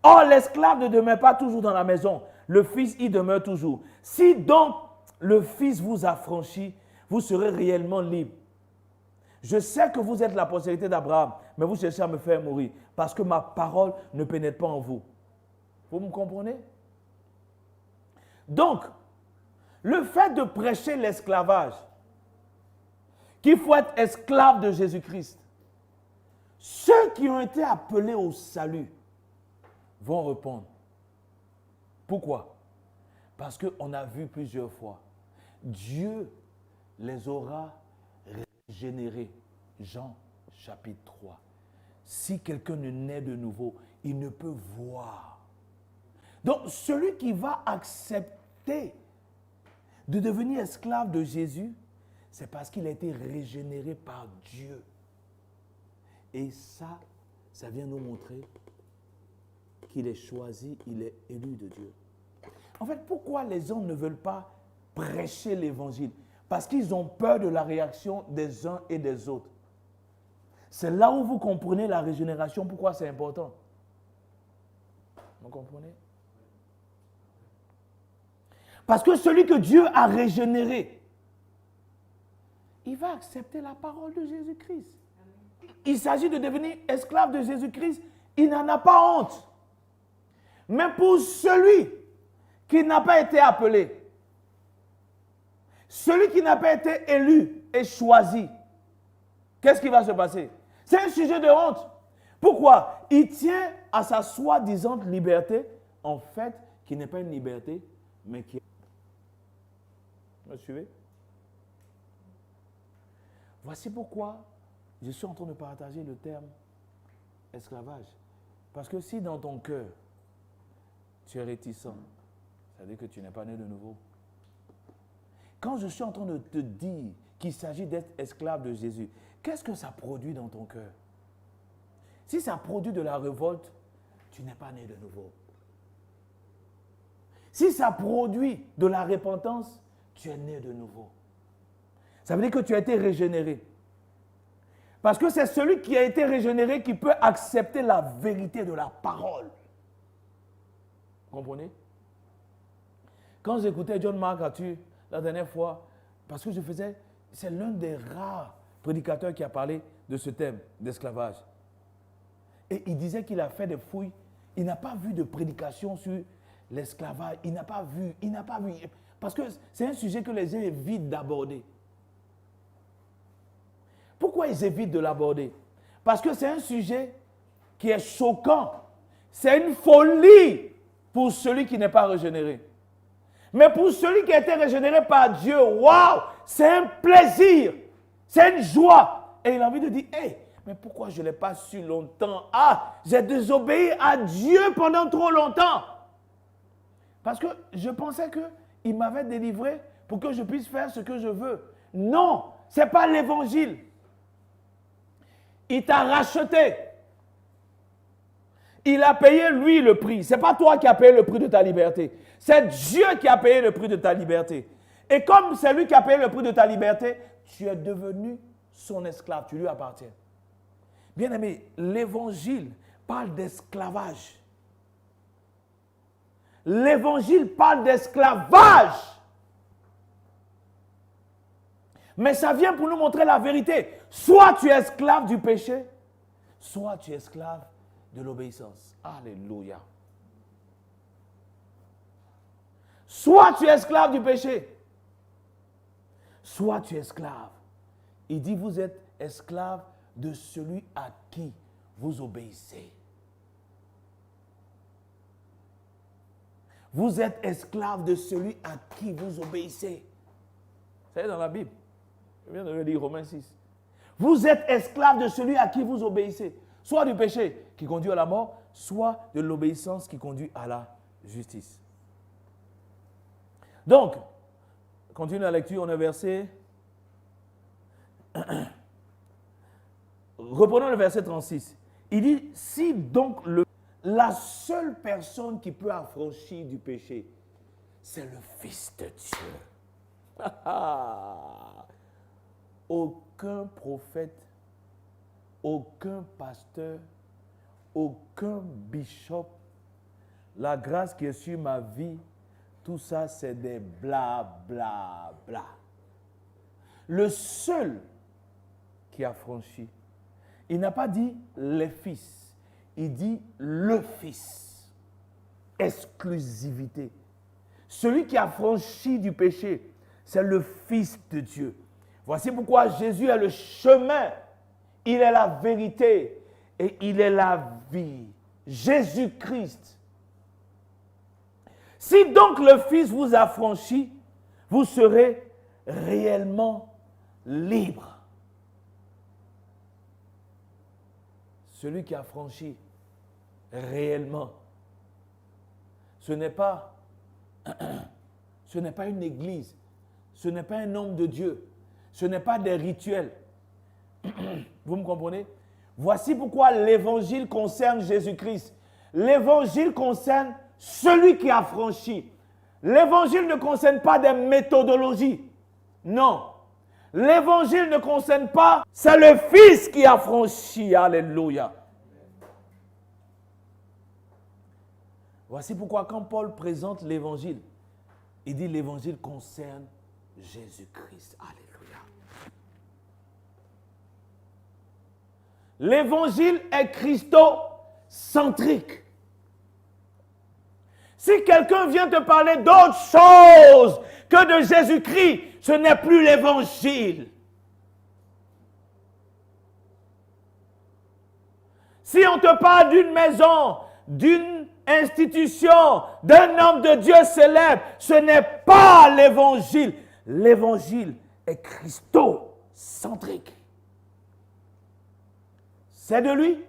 Or, l'esclave ne demeure pas toujours dans la maison. Le Fils y demeure toujours. Si donc le Fils vous affranchit, vous serez réellement libre. Je sais que vous êtes la postérité d'Abraham, mais vous cherchez à me faire mourir parce que ma parole ne pénètre pas en vous. Vous me comprenez? Donc, le fait de prêcher l'esclavage, qu'il faut être esclave de Jésus-Christ, ceux qui ont été appelés au salut vont répondre. Pourquoi? Parce qu'on a vu plusieurs fois, Dieu les aura régénérés. Jean chapitre 3. Si quelqu'un ne naît de nouveau, il ne peut voir. Donc, celui qui va accepter de devenir esclave de Jésus, c'est parce qu'il a été régénéré par Dieu. Et ça vient nous montrer qu'il est choisi, il est élu de Dieu. En fait, pourquoi les gens ne veulent pas prêcher l'évangile? Parce qu'ils ont peur de la réaction des uns et des autres. C'est là où vous comprenez la régénération, pourquoi c'est important. Vous comprenez? Parce que celui que Dieu a régénéré, il va accepter la parole de Jésus-Christ. Il s'agit de devenir esclave de Jésus-Christ. Il n'en a pas honte. Mais pour celui qui n'a pas été appelé, celui qui n'a pas été élu et choisi, qu'est-ce qui va se passer? C'est un sujet de honte. Pourquoi? Il tient à sa soi-disant liberté, en fait, qui n'est pas une liberté, mais qui est... Vous me suivez? Voici pourquoi je suis en train de partager le terme esclavage. Parce que si dans ton cœur, tu es réticent, ça veut dire que tu n'es pas né de nouveau. Quand je suis en train de te dire qu'il s'agit d'être esclave de Jésus, qu'est-ce que ça produit dans ton cœur? Si ça produit de la révolte, tu n'es pas né de nouveau. Si ça produit de la repentance, tu es né de nouveau. Ça veut dire que tu as été régénéré. Parce que c'est celui qui a été régénéré qui peut accepter la vérité de la parole. Vous comprenez? Quand j'écoutais John Mark Arthur la dernière fois, parce que c'est l'un des rares prédicateurs qui a parlé de ce thème d'esclavage. Et il disait qu'il a fait des fouilles. Il n'a pas vu de prédication sur l'esclavage. Il n'a pas vu. Parce que c'est un sujet que les gens évitent d'aborder. Pourquoi ils évitent de l'aborder? Parce que c'est un sujet qui est choquant. C'est une folie pour celui qui n'est pas régénéré. Mais pour celui qui a été régénéré par Dieu, waouh, c'est un plaisir, c'est une joie. Et il a envie de dire, hey, mais pourquoi je ne l'ai pas su longtemps? Ah, j'ai désobéi à Dieu pendant trop longtemps. Parce que je pensais qu'il m'avait délivré pour que je puisse faire ce que je veux. Non, ce n'est pas l'évangile. Il t'a racheté. Il a payé, lui, le prix. Ce n'est pas toi qui as payé le prix de ta liberté. C'est Dieu qui a payé le prix de ta liberté. Et comme c'est lui qui a payé le prix de ta liberté, tu es devenu son esclave. Tu lui appartiens. Bien-aimé, l'évangile parle d'esclavage. L'évangile parle d'esclavage. Mais ça vient pour nous montrer la vérité. Soit tu es esclave du péché, soit tu es esclave de l'obéissance. Alléluia. Soit tu es esclave du péché, soit tu es esclave. Il dit, vous êtes esclave de celui à qui vous obéissez. Vous êtes esclave de celui à qui vous obéissez. C'est dans la Bible. Je viens de le lire, Romains 6. Vous êtes esclave de celui à qui vous obéissez. Soit du péché qui conduit à la mort, soit de l'obéissance qui conduit à la justice. Donc, continue la lecture, on est verset. Reprenons le verset 36. Il dit, si donc la seule personne qui peut affranchir du péché, c'est le Fils de Dieu. Aucun prophète, aucun pasteur, aucun bishop, la grâce qui est sur ma vie, tout ça c'est des bla bla bla. Le seul qui a franchi, il n'a pas dit les fils, il dit le Fils. Exclusivité. Celui qui a franchi du péché, c'est le Fils de Dieu. Voici pourquoi Jésus est le chemin, il est la vérité et il est la vie. Jésus-Christ. Si donc le Fils vous a franchi, vous serez réellement libre. Celui qui a franchi réellement, ce n'est pas une église, ce n'est pas un homme de Dieu, ce n'est pas des rituels. Vous me comprenez? Voici pourquoi l'évangile concerne Jésus-Christ. L'évangile concerne celui qui a franchi. L'évangile ne concerne pas des méthodologies. Non. L'évangile ne concerne pas, c'est le Fils qui a franchi. Alléluia. Voici pourquoi quand Paul présente l'évangile, il dit l'évangile concerne Jésus-Christ. Alléluia. L'évangile est christocentrique. Si quelqu'un vient te parler d'autre chose que de Jésus-Christ, ce n'est plus l'évangile. Si on te parle d'une maison, d'une institution, d'un homme de Dieu célèbre, ce n'est pas l'évangile. L'évangile est christocentrique. C'est de lui,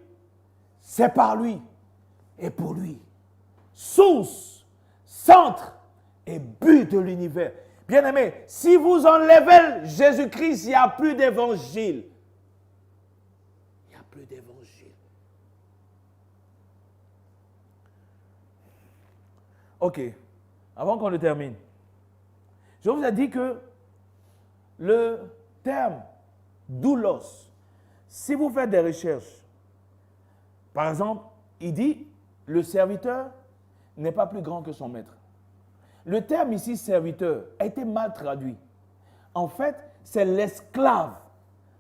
c'est par lui et pour lui. Source, centre et but de l'univers. Bien-aimés, si vous enlevez Jésus-Christ, il n'y a plus d'évangile. Il n'y a plus d'évangile. Ok, avant qu'on le termine, je vous ai dit que le terme doulos Si vous faites des recherches, par exemple, il dit, le serviteur n'est pas plus grand que son maître. Le terme ici, serviteur, a été mal traduit. En fait, c'est l'esclave.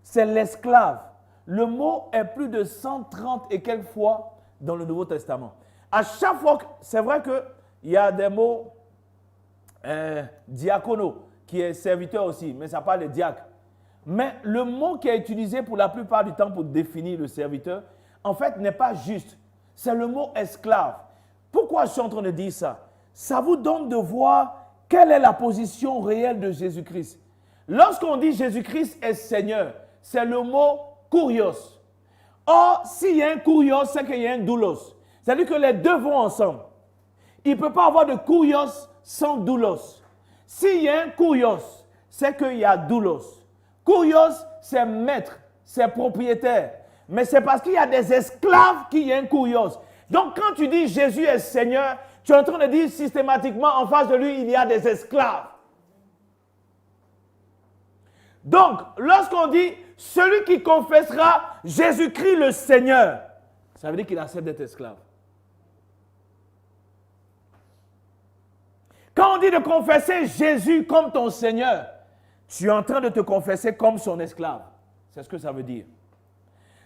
C'est l'esclave. Le mot est plus de 130 et quelques fois dans le Nouveau Testament. À chaque fois, c'est vrai qu'il y a des mots diacono, qui est serviteur aussi, mais ça parle de diacre. Mais le mot qui est utilisé pour la plupart du temps pour définir le serviteur, en fait, n'est pas juste. C'est le mot esclave. Pourquoi je suis en train de dire ça? Ça vous donne de voir quelle est la position réelle de Jésus-Christ. Lorsqu'on dit Jésus-Christ est Seigneur, c'est le mot kurios. Or, s'il y a un kurios, c'est qu'il y a un doulos. C'est-à-dire que les deux vont ensemble. Il ne peut pas avoir de kurios sans doulos. S'il y a un kurios, c'est qu'il y a doulos. Kurios, c'est maître, c'est propriétaire. Mais c'est parce qu'il y a des esclaves qu'il y a un kurios. Donc, quand tu dis Jésus est Seigneur, tu es en train de dire systématiquement en face de lui, il y a des esclaves. Donc, lorsqu'on dit celui qui confessera Jésus-Christ le Seigneur, ça veut dire qu'il accepte d'être esclave. Quand on dit de confesser Jésus comme ton Seigneur, tu es en train de te confesser comme son esclave. C'est ce que ça veut dire.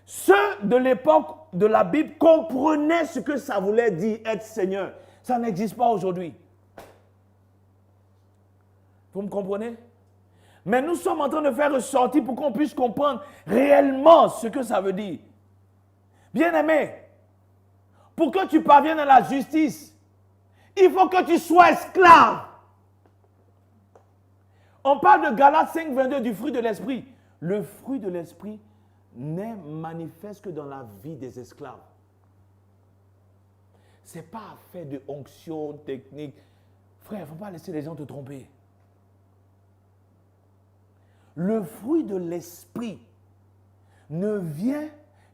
Ceux de l'époque de la Bible comprenaient ce que ça voulait dire être Seigneur. Ça n'existe pas aujourd'hui. Vous me comprenez? Mais nous sommes en train de faire ressortir pour qu'on puisse comprendre réellement ce que ça veut dire. Bien-aimé, pour que tu parviennes à la justice, il faut que tu sois esclave. On parle de Galates 5, 22 du fruit de l'esprit. Le fruit de l'esprit n'est manifeste que dans la vie des esclaves. Ce n'est pas fait de onction technique. Frère, il ne faut pas laisser les gens te tromper. Le fruit de l'esprit ne vient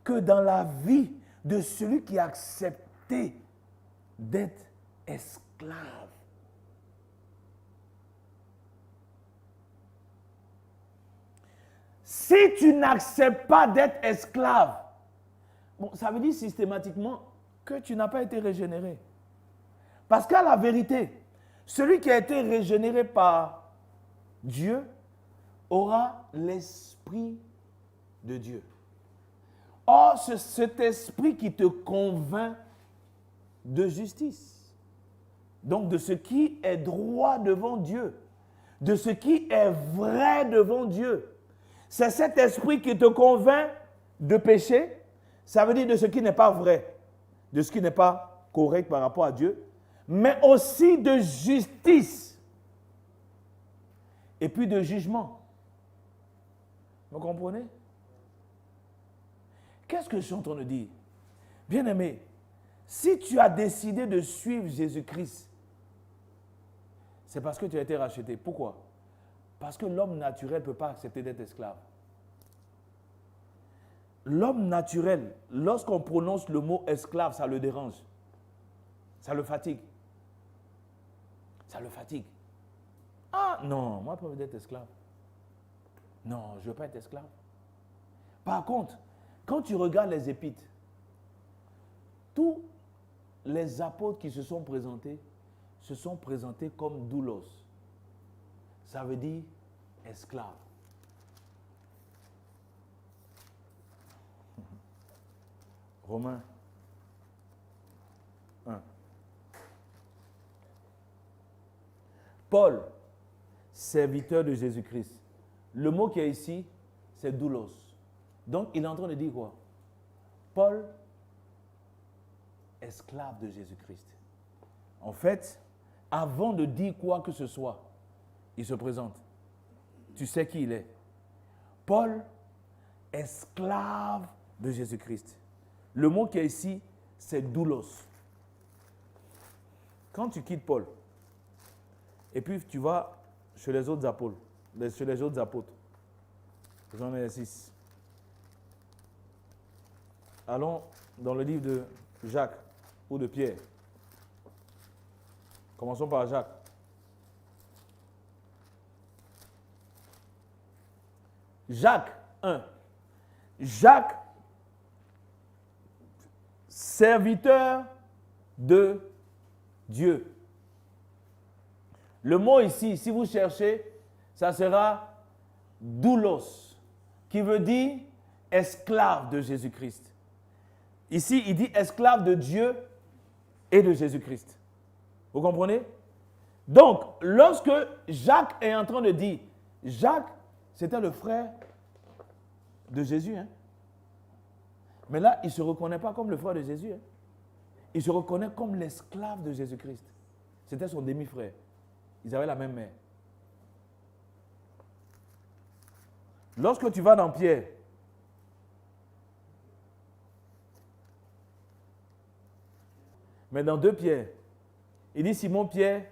que dans la vie de celui qui a accepté d'être esclave. Si tu n'acceptes pas d'être esclave, bon, ça veut dire systématiquement que tu n'as pas été régénéré. Parce qu'à la vérité, celui qui a été régénéré par Dieu aura l'esprit de Dieu. Or, c'est cet esprit qui te convainc de justice. Donc, de ce qui est droit devant Dieu. De ce qui est vrai devant Dieu. C'est cet esprit qui te convainc de péché. Ça veut dire de ce qui n'est pas vrai. De ce qui n'est pas correct par rapport à Dieu. Mais aussi de justice. Et puis de jugement. Vous comprenez? Qu'est-ce que je suis en train de dire? Bien-aimé, si tu as décidé de suivre Jésus-Christ, c'est parce que tu as été racheté. Pourquoi? Parce que l'homme naturel ne peut pas accepter d'être esclave. L'homme naturel, lorsqu'on prononce le mot esclave, ça le dérange. Ça le fatigue. Ça le fatigue. Ah non, moi je peux être esclave. Non, je ne veux pas être esclave. Par contre, quand tu regardes les épîtres, tous les apôtres qui se sont présentés comme doulos. Ça veut dire esclave. Romains 1. Paul, serviteur de Jésus-Christ. Le mot qui est ici, c'est doulos. Donc, il est en train de dire quoi? Paul, esclave de Jésus-Christ. En fait, avant de dire quoi que ce soit, il se présente. Tu sais qui il est. Paul, esclave de Jésus-Christ. Le mot qui est ici, c'est doulos. Quand tu quittes Paul, et puis tu vas chez les autres apôtres, j'en ai 6. Allons dans le livre de Jacques ou de Pierre. Commençons par Jacques. Jacques 1. Jacques, serviteur de Dieu. Le mot ici, si vous cherchez, ça sera doulos, qui veut dire esclave de Jésus-Christ. Ici, il dit esclave de Dieu et de Jésus-Christ. Vous comprenez? Donc, lorsque Jacques est en train de dire, Jacques, c'était le frère de Jésus. Hein? Mais là, il ne se reconnaît pas comme le frère de Jésus. Hein? Il se reconnaît comme l'esclave de Jésus-Christ. C'était son demi-frère. Ils avaient la même mère. Lorsque tu vas dans Pierre, mais dans 2 Pierre, il dit Simon-Pierre,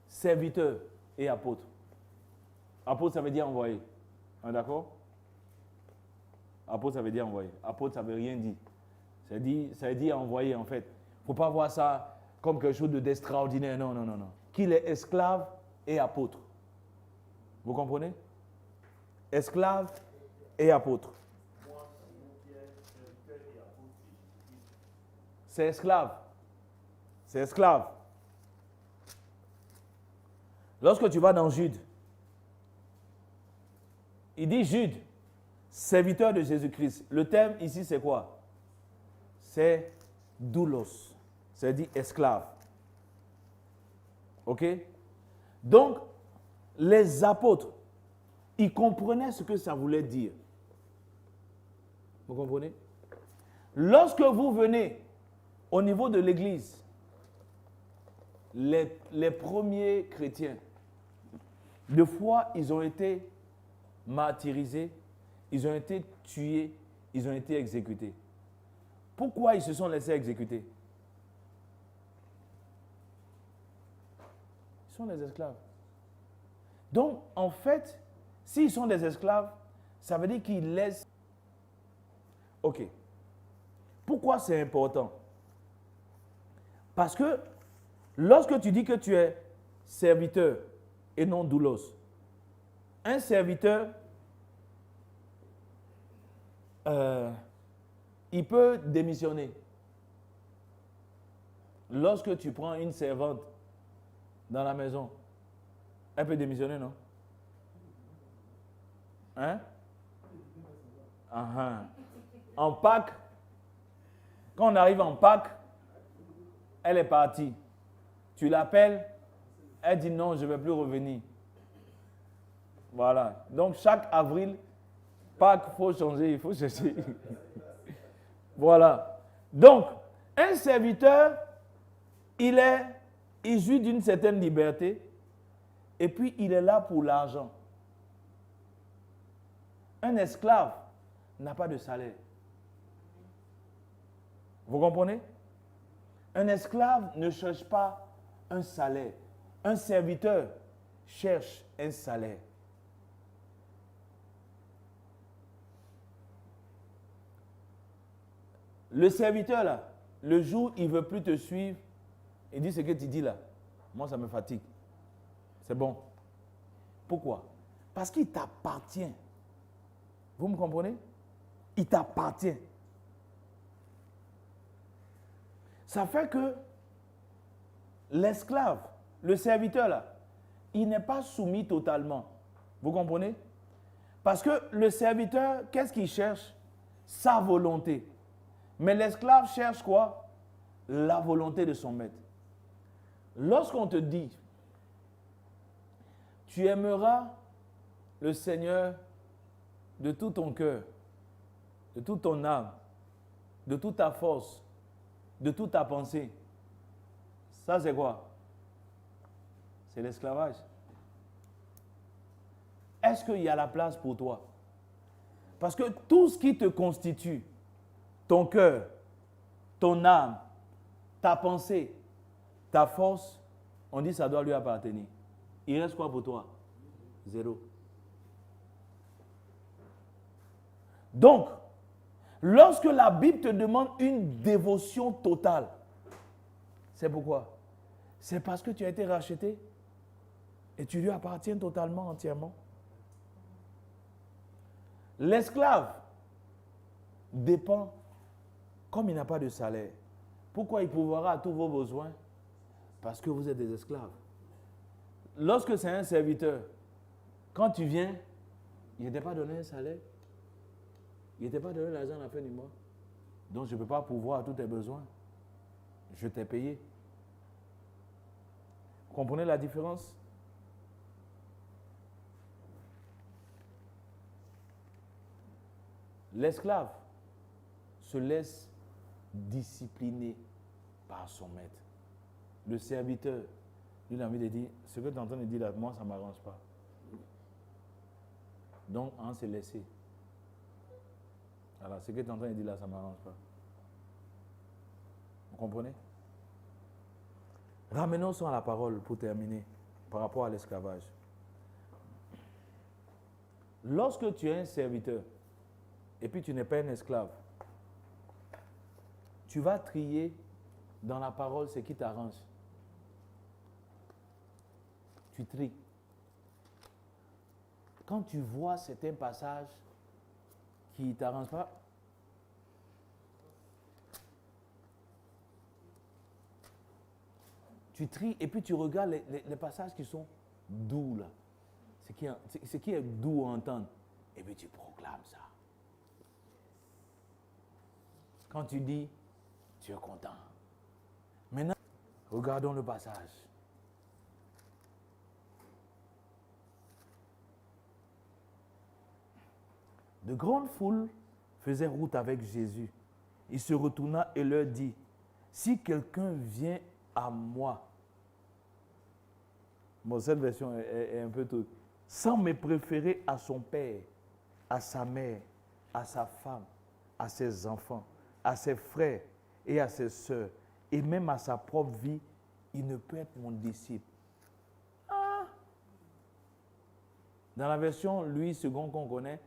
serviteur et apôtre. Apôtre, ça veut dire envoyé. Hein, d'accord? Apôtre, ça veut dire envoyé. Apôtre, ça ne veut rien dire. Ça veut dire envoyé, en fait. Il ne faut pas voir ça comme quelque chose d'extraordinaire. Non, non, non, non. Qu'il est esclave et apôtre. Vous comprenez? Esclave et apôtre. C'est esclave. C'est esclave. Lorsque tu vas dans Jude, il dit Jude, serviteur de Jésus-Christ. Le terme ici, c'est quoi? C'est doulos. C'est-à-dire esclave. OK? Donc, les apôtres, ils comprenaient ce que ça voulait dire. Vous comprenez? Lorsque vous venez au niveau de l'Église, les premiers chrétiens, de foi, ils ont été martyrisés, ils ont été tués, ils ont été exécutés. Pourquoi ils se sont laissés exécuter? Ils sont des esclaves. Donc, en fait, s'ils sont des esclaves, ça veut dire qu'ils laissent... Ok. Pourquoi c'est important? Parce que lorsque tu dis que tu es serviteur et non doulos, un serviteur, il peut démissionner. Lorsque tu prends une servante dans la maison, elle peut démissionner, non? Hein? Uh-huh. En Pâques, quand on arrive en Pâques, elle est partie. Tu l'appelles, elle dit non, je ne vais plus revenir. Voilà. Donc chaque avril, Pâques, il faut changer, il faut chercher. Voilà. Donc, un serviteur, il jouit d'une certaine liberté et puis il est là pour l'argent. Un esclave n'a pas de salaire. Vous comprenez? Un esclave ne cherche pas un salaire. Un serviteur cherche un salaire. Le serviteur, là, le jour où il ne veut plus te suivre, il dit ce que tu dis là. Moi, ça me fatigue. C'est bon. Pourquoi? Parce qu'il t'appartient. Vous me comprenez? Il t'appartient. Ça fait que l'esclave, le serviteur là, il n'est pas soumis totalement. Vous comprenez? Parce que le serviteur, qu'est-ce qu'il cherche? Sa volonté. Mais l'esclave cherche quoi? La volonté de son maître. Lorsqu'on te dit, tu aimeras le Seigneur de tout ton cœur, de toute ton âme, de toute ta force, de toute ta pensée. Ça, c'est quoi? C'est l'esclavage. Est-ce qu'il y a la place pour toi? Parce que tout ce qui te constitue, ton cœur, ton âme, ta pensée, ta force, on dit que ça doit lui appartenir. Il reste quoi pour toi? Zéro. Donc, lorsque la Bible te demande une dévotion totale, c'est pourquoi? C'est parce que tu as été racheté et tu lui appartiens totalement, entièrement. L'esclave, dépend, comme il n'a pas de salaire, pourquoi il pourvoira à tous vos besoins? Parce que vous êtes des esclaves. Lorsque c'est un serviteur, quand tu viens, il n'était pas donné un salaire, il n'était pas donné l'argent à la fin du mois. Donc je ne peux pas pourvoir à tous tes besoins. Je t'ai payé. Vous comprenez la différence? L'esclave se laisse discipliner par son maître. Le serviteur, lui, a envie de dire, ce que tu es en train de dire là, moi, ça ne m'arrange pas. Donc, on s'est laissé. Alors, ce que tu es en train de dire là, ça ne m'arrange pas. Vous comprenez? Ramenons-nous à la parole pour terminer par rapport à l'esclavage. Lorsque tu es un serviteur et puis tu n'es pas un esclave, tu vas trier dans la parole ce qui t'arrange. Tu tries. Quand tu vois certains passages qui ne t'arrangent pas, tu tries et puis tu regardes les passages qui sont doux là. Ce qui est doux à entendre. Et puis tu proclames ça. Quand tu dis, tu es content. Maintenant, regardons le passage. De grandes foules faisaient route avec Jésus. Il se retourna et leur dit, si quelqu'un vient à moi, bon, cette version est un peu tout, sans me préférer à son père, à sa mère, à sa femme, à ses enfants, à ses frères et à ses sœurs, et même à sa propre vie, il ne peut être mon disciple. Ah. Dans la version Louis II qu'on connaît,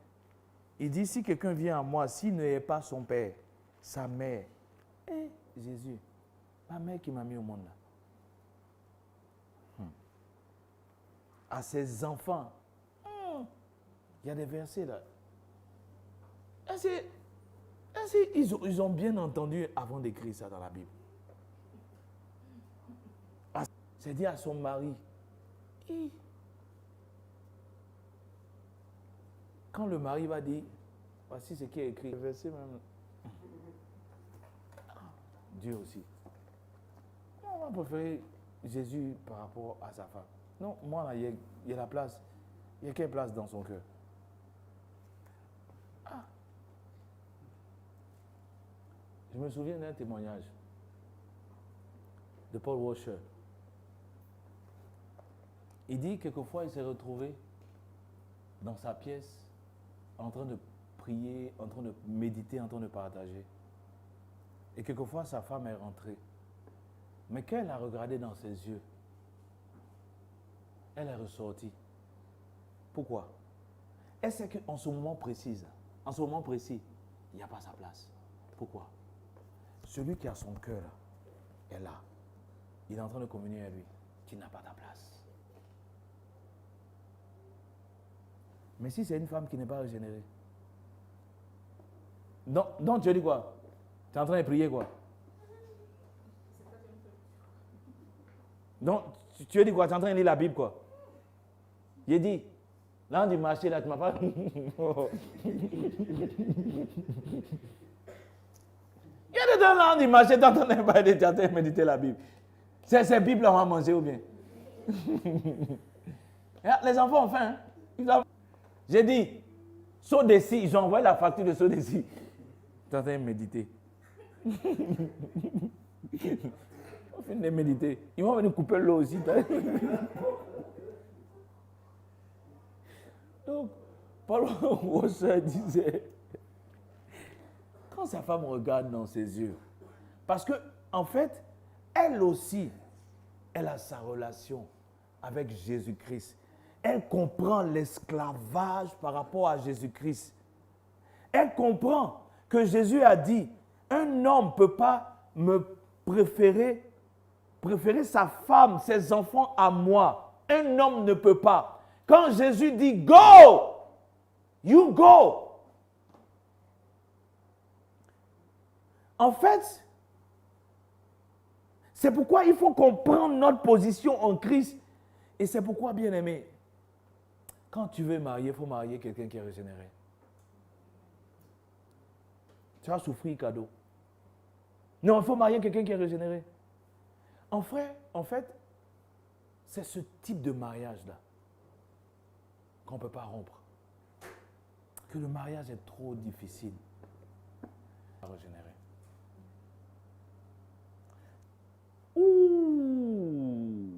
il dit, si quelqu'un vient à moi, s'il n'est pas son père, sa mère, Jésus, ma mère qui m'a mis au monde là, à ses enfants, il y a des versets là. Ils ont bien entendu avant d'écrire ça dans la Bible. C'est dit à son mari. Quand le mari va dire, voici ce qui est écrit, le verset même. Dieu aussi. On va préférer Jésus par rapport à sa femme. Non, moi là, il y a la place. Il y a quelle place dans son cœur? Je me souviens d'un témoignage de Paul Washer. Il dit quelquefois il s'est retrouvé dans sa pièce en train de prier, en train de méditer, en train de partager. Et quelquefois sa femme est rentrée. Mais quand elle a regardé dans ses yeux, elle est ressortie. Pourquoi? Elle sait qu'en ce moment précis, il n'y a pas sa place. Pourquoi? Celui qui a son cœur est là. Il est en train de communier à lui. Tu n'as pas ta place. Mais si c'est une femme qui n'est pas régénérée, donc tu as dit quoi? Tu es en train de prier quoi? Donc tu as dit quoi? Tu es en train de lire la Bible quoi? J'ai dit, là du marché, là tu m'as pas... Il y a des gens là du marché, tu es en train de méditer la Bible. C'est Bible là on va manger ou bien? Les enfants ont faim. Hein? J'ai dit, Sodeci, ils ont envoyé la facture de Sodeci. Tu es en train de méditer. On finit de méditer. Ils vont venir couper l'eau aussi. Donc, Paul Washer disait, quand sa femme regarde dans ses yeux, parce que en fait, elle aussi, elle a sa relation avec Jésus-Christ. Elle comprend l'esclavage par rapport à Jésus-Christ. Elle comprend que Jésus a dit, un homme ne peut pas me préférer sa femme, ses enfants à moi. Un homme ne peut pas. Quand Jésus dit, go, you go. En fait, c'est pourquoi il faut comprendre notre position en Christ. Et c'est pourquoi, bien aimé, quand tu veux marier, il faut marier quelqu'un qui est régénéré. Tu vas souffrir cadeau. Non, il faut marier quelqu'un qui est régénéré. En fait, c'est ce type de mariage-là qu'on ne peut pas rompre. Que le mariage est trop difficile à régénérer. Ouh!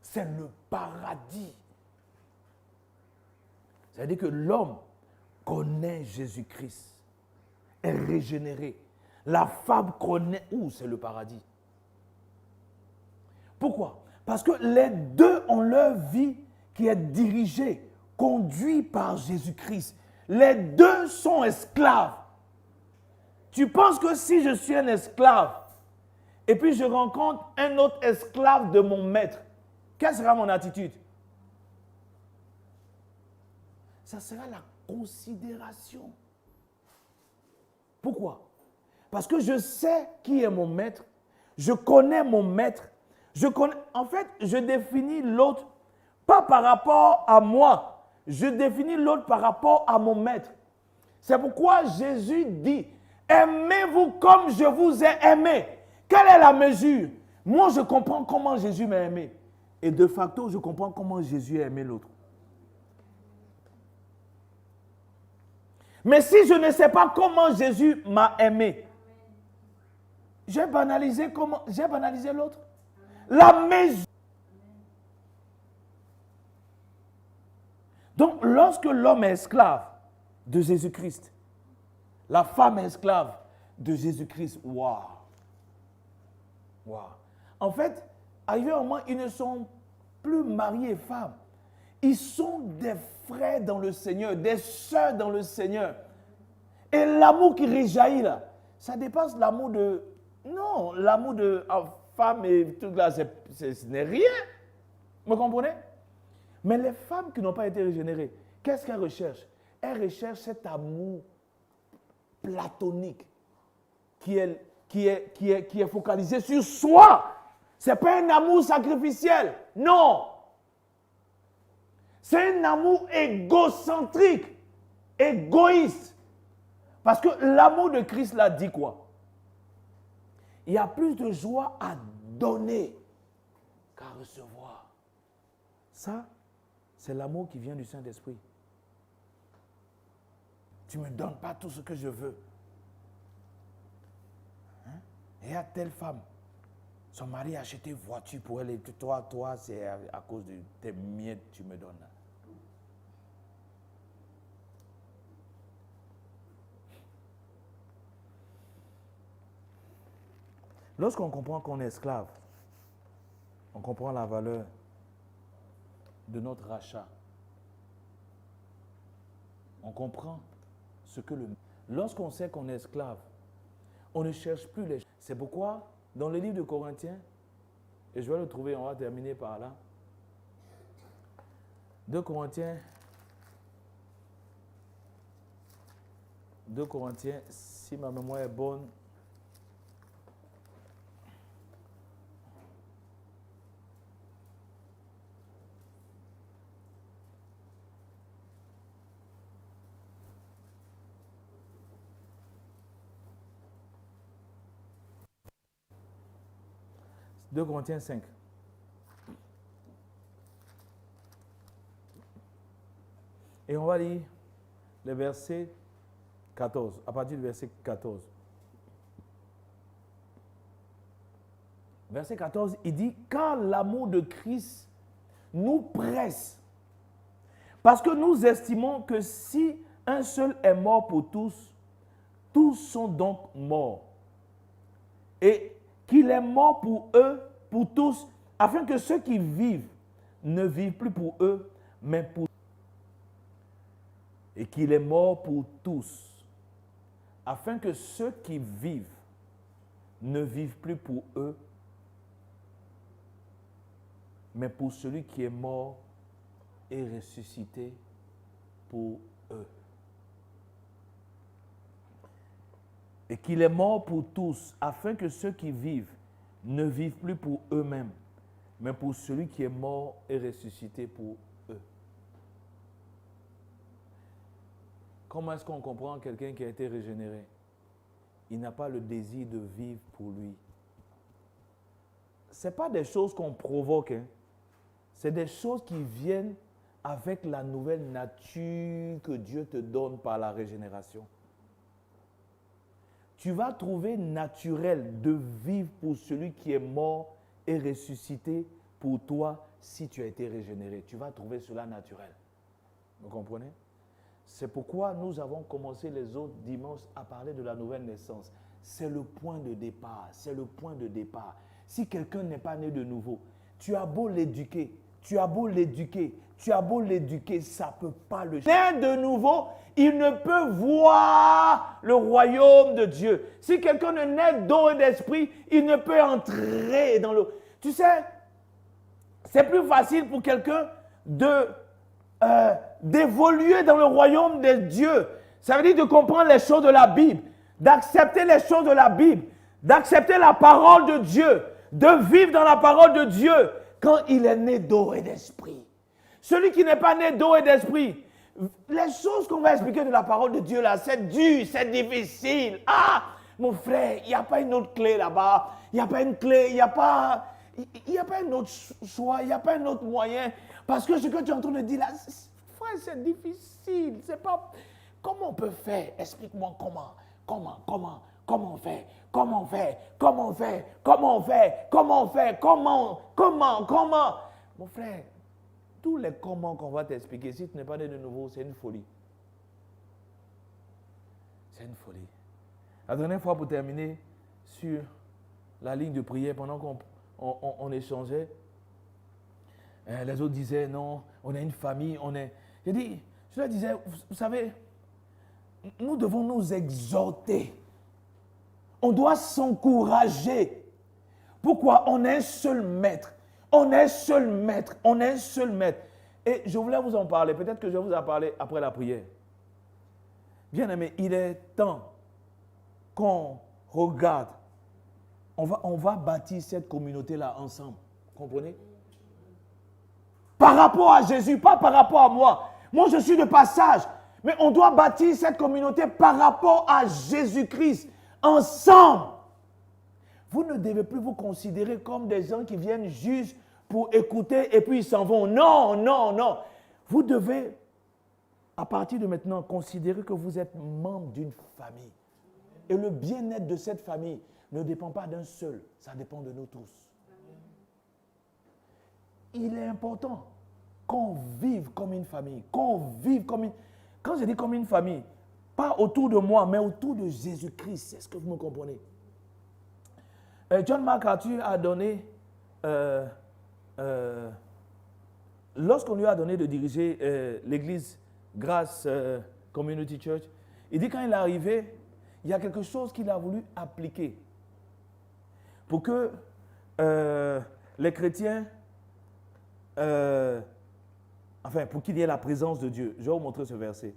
C'est le paradis. C'est-à-dire que l'homme connaît Jésus-Christ, est régénéré. La femme connaît, c'est le paradis. Pourquoi? Parce que les deux ont leur vie qui est dirigée, conduite par Jésus-Christ. Les deux sont esclaves. Tu penses que si je suis un esclave et puis je rencontre un autre esclave de mon maître, quelle sera mon attitude? Ça sera la considération. Pourquoi? Parce que je sais qui est mon maître, je connais mon maître, en fait, je définis l'autre pas par rapport à moi, je définis l'autre par rapport à mon maître. C'est pourquoi Jésus dit, aimez-vous comme je vous ai aimé. Quelle est la mesure? Moi, je comprends comment Jésus m'a aimé. Et de facto, je comprends comment Jésus a aimé l'autre. Mais si je ne sais pas comment Jésus m'a aimé, j'ai banalisé l'autre. La mesure. Donc, lorsque l'homme est esclave de Jésus-Christ, la femme est esclave de Jésus-Christ, waouh! Waouh! En fait, arrivé un moment, ils ne sont plus mariés et femmes. Ils sont des frères dans le Seigneur, des sœurs dans le Seigneur. Et l'amour qui réjaillit là, ça dépasse l'amour de... Non, l'amour de femme et tout là, ce n'est rien. Vous comprenez? Mais les femmes qui n'ont pas été régénérées, qu'est-ce qu'elles recherchent? Elles recherchent cet amour platonique qui est focalisé sur soi. Ce n'est pas un amour sacrificiel. Non. C'est un amour égocentrique, égoïste. Parce que l'amour de Christ là dit quoi? Il y a plus de joie à donner qu'à recevoir. Ça, c'est l'amour qui vient du Saint-Esprit. Tu ne me donnes pas tout ce que je veux. Hein? Et il y a telle femme, son mari a acheté une voiture pour elle et toi, c'est à cause de tes miettes que tu me donnes. Lorsqu'on comprend qu'on est esclave, on comprend la valeur de notre rachat. On comprend ce que le... Lorsqu'on sait qu'on est esclave, on ne cherche plus les... C'est pourquoi, dans le livre de Corinthiens, et je vais le trouver, on va terminer par là. 2 Corinthiens, si ma mémoire est bonne, Deux Corinthiens 5. Et on va lire le verset 14, à partir du verset 14. Verset 14, il dit, car l'amour de Christ nous presse, parce que nous estimons que si un seul est mort pour tous, tous sont donc morts. Et qu'il est mort pour eux, pour tous, afin que ceux qui vivent ne vivent plus pour eux, mais pour... Et qu'il est mort pour tous, afin que ceux qui vivent ne vivent plus pour eux, mais pour celui qui est mort et ressuscité pour eux. et qu'il est mort pour tous, afin que ceux qui vivent ne vivent plus pour eux-mêmes, mais pour celui qui est mort et ressuscité pour eux. Comment est-ce qu'on comprend quelqu'un qui a été régénéré? Il n'a pas le désir de vivre pour lui. Ce n'est pas des choses qu'on provoque, hein. C'est des choses qui viennent avec la nouvelle nature que Dieu te donne par la régénération. Tu vas trouver naturel de vivre pour celui qui est mort et ressuscité pour toi si tu as été régénéré. Tu vas trouver cela naturel. Vous comprenez? C'est pourquoi nous avons commencé les autres dimanches à parler de la nouvelle naissance. C'est le point de départ. C'est le point de départ. Si quelqu'un n'est pas né de nouveau, tu as beau l'éduquer, tu as beau l'éduquer, tu as beau l'éduquer, ça ne peut pas le changer. Né de nouveau, il ne peut voir le royaume de Dieu. Si quelqu'un ne naît d'eau et d'esprit, il ne peut entrer dans l'eau. Tu sais, c'est plus facile pour quelqu'un d'évoluer dans le royaume de Dieu. Ça veut dire de comprendre les choses de la Bible, d'accepter les choses de la Bible, d'accepter la parole de Dieu, de vivre dans la parole de Dieu quand il est né d'eau et d'esprit. Celui qui n'est pas né d'eau et d'esprit, les choses qu'on va expliquer de la parole de Dieu là, c'est dur, c'est difficile. Ah, mon frère, il n'y a pas une autre clé là-bas, il n'y a pas une clé, il n'y a pas un autre choix, il n'y a pas un autre moyen. Parce que ce que tu es en train de dire là, frère, c'est difficile. C'est pas. Comment on peut faire? Explique-moi comment on fait? Comment? Mon frère, tous les comment qu'on va t'expliquer, si tu n'es pas né de nouveau, c'est une folie. C'est une folie. La dernière fois, pour terminer, sur la ligne de prière, pendant qu'on échangeait, les autres disaient, non, on est une famille, je leur disais, vous savez, nous devons nous exhorter. On doit s'encourager. Pourquoi? On est un seul maître. On est un seul maître. On est un seul maître. Et je voulais vous en parler. Peut-être que je vais vous en parler après la prière. Bien aimé, il est temps qu'on regarde. On va bâtir cette communauté-là ensemble. Comprenez? Par rapport à Jésus, pas par rapport à moi. Moi, je suis de passage. Mais on doit bâtir cette communauté par rapport à Jésus-Christ. Ensemble. Vous ne devez plus vous considérer comme des gens qui viennent juste pour écouter et puis ils s'en vont. Non, non, non. Vous devez, à partir de maintenant, considérer que vous êtes membre d'une famille. Et le bien-être de cette famille ne dépend pas d'un seul. Ça dépend de nous tous. Il est important qu'on vive comme une famille. Qu'on vive comme une... Quand je dis comme une famille, pas autour de moi, mais autour de Jésus-Christ. Est-ce que vous me comprenez? John MacArthur a donné, lorsqu'on lui a donné de diriger l'église Grâce Community Church, il dit quand il est arrivé, il y a quelque chose qu'il a voulu appliquer pour que les chrétiens, pour qu'il y ait la présence de Dieu. Je vais vous montrer ce verset.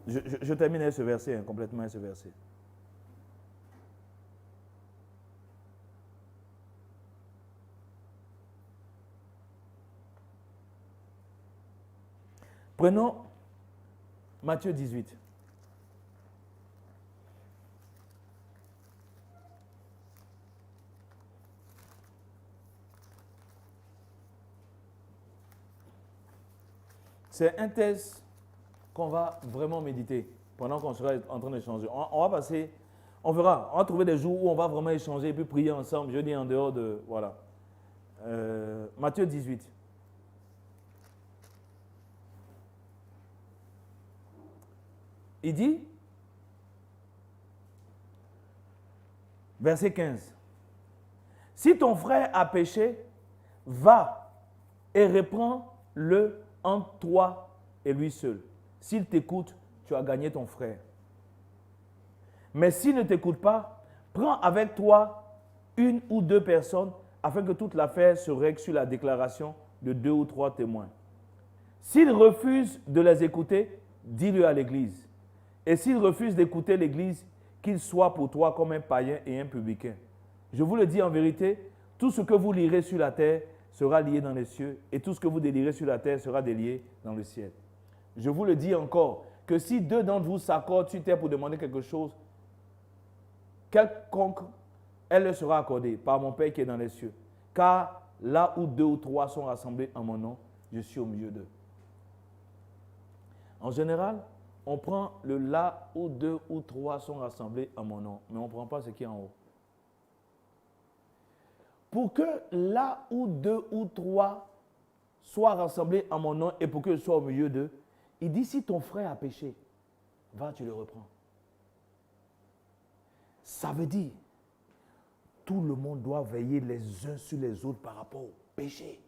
Je termine avec ce verset, complètement avec ce verset. Prenons Matthieu 18. C'est un texte qu'on va vraiment méditer pendant qu'on sera en train d'échanger. On va passer, on verra, on va trouver des jours où on va vraiment échanger et puis prier ensemble, je dis en dehors de, voilà. Matthieu 18. Il dit, verset 15, si ton frère a péché, va et reprends-le entre toi et lui seul. S'il t'écoute, tu as gagné ton frère. Mais s'il ne t'écoute pas, prends avec toi une ou deux personnes afin que toute l'affaire se règle sur la déclaration de 2 ou 3 témoins. S'il refuse de les écouter, dis-le à l'Église. Et s'il refuse d'écouter l'Église, qu'il soit pour toi comme un païen et un publicain. Je vous le dis en vérité, tout ce que vous lirez sur la terre sera lié dans les cieux, et tout ce que vous délirez sur la terre sera délié dans le ciel. Je vous le dis encore, que si 2 d'entre vous s'accordent sur terre pour demander quelque chose, quelconque, elle leur sera accordée par mon Père qui est dans les cieux. Car là où 2 ou 3 sont rassemblés en mon nom, je suis au milieu d'eux. En général, on prend le là où 2 ou 3 sont rassemblés en mon nom, mais on ne prend pas ce qui est en haut. Pour que là où 2 ou 3 soient rassemblés en mon nom et pour que je sois au milieu d'eux, il dit si ton frère a péché, va, tu le reprends. Ça veut dire, tout le monde doit veiller les uns sur les autres par rapport au péché.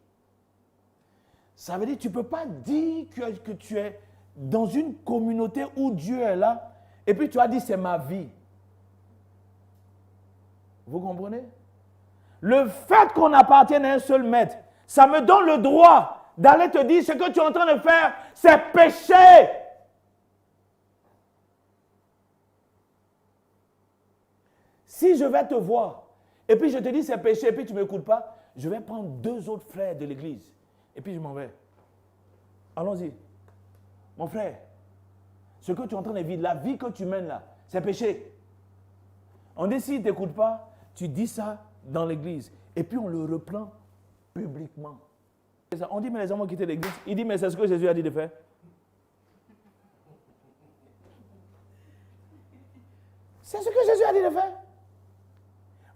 Ça veut dire, tu ne peux pas dire que tu es dans une communauté où Dieu est là et puis tu as dit c'est ma vie. Vous comprenez? Le fait qu'on appartienne à un seul maître, ça me donne le droit d'aller te dire ce que tu es en train de faire, c'est péché. Si je vais te voir, et puis je te dis c'est péché, et puis tu ne m'écoutes pas, je vais prendre 2 autres frères de l'église, et puis je m'en vais. Allons-y. Mon frère, ce que tu es en train de vivre, la vie que tu mènes là, c'est péché. On dit s'il ne t'écoute pas, tu dis ça dans l'église, et puis on le reprend publiquement. On dit mais les hommes ont quitté l'église, il dit mais c'est ce que Jésus a dit de faire. C'est ce que Jésus a dit de faire.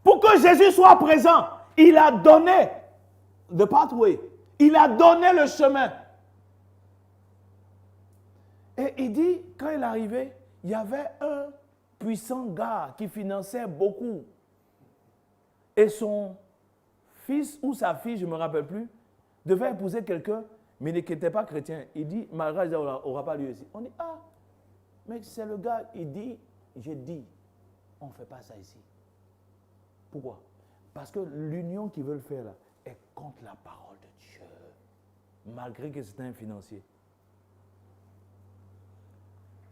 Pour que Jésus soit présent, il a donné the pathway. Il a donné le chemin. Et il dit, quand il est arrivé, il y avait un puissant gars qui finançait beaucoup. Et son fils ou sa fille, je ne me rappelle plus, devait épouser quelqu'un, mais il n'était pas chrétien. Il dit, mariage n'aura pas lieu ici. On dit, ah, mais c'est le gars. Il dit, j'ai dit, on ne fait pas ça ici. Pourquoi? Parce que l'union qu'ils veulent faire là est contre la parole de Dieu, malgré que c'est un financier.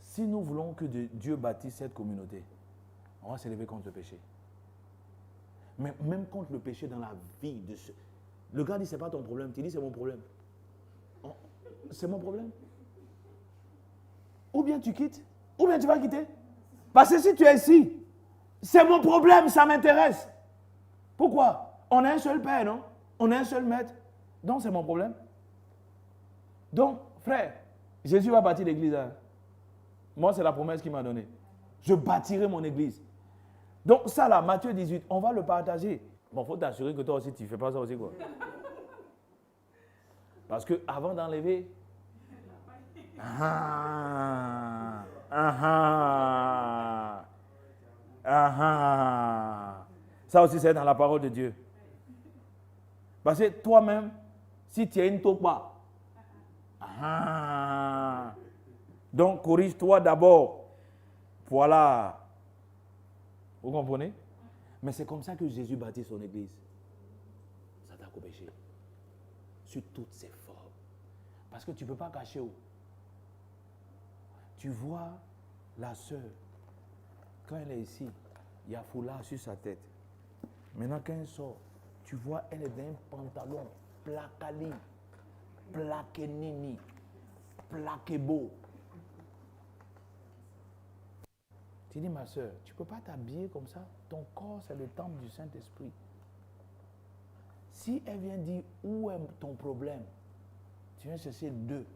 Si nous voulons que Dieu bâtisse cette communauté, on va s'élever contre le péché. Mais même contre le péché dans la vie de ce... Le gars dit, c'est pas ton problème. Tu dis, c'est mon problème. Oh, c'est mon problème. Ou bien tu quittes, ou bien tu vas quitter. Parce que si tu es ici, c'est mon problème, ça m'intéresse. Pourquoi? On a un seul Père, non? On a un seul Maître. Donc, c'est mon problème. Donc, frère, Jésus va bâtir l'église. Hein? Moi, c'est la promesse qu'il m'a donnée. Je bâtirai mon église. Donc, ça là, Matthieu 18, on va le partager. Bon, il faut t'assurer que toi aussi, tu ne fais pas ça aussi, quoi. Parce que avant d'enlever... Ça aussi, c'est dans la parole de Dieu. Parce que toi-même, si tu as une topa, donc corrige-toi d'abord. Voilà. Vous comprenez? Mais c'est comme ça que Jésus bâtit son église. S'attaque au péché. Sur toutes ses formes. Parce que tu ne peux pas cacher où. Tu vois la sœur, quand elle est ici, il y a foulard sur sa tête. Maintenant, quand elle sort, tu vois, elle est dans un pantalon placali, plaqué nini, plaqué beau. Tu dis, ma soeur, tu ne peux pas t'habiller comme ça. Ton corps, c'est le temple du Saint-Esprit. Si elle vient dire, où est ton problème? Tu viens chercher 2.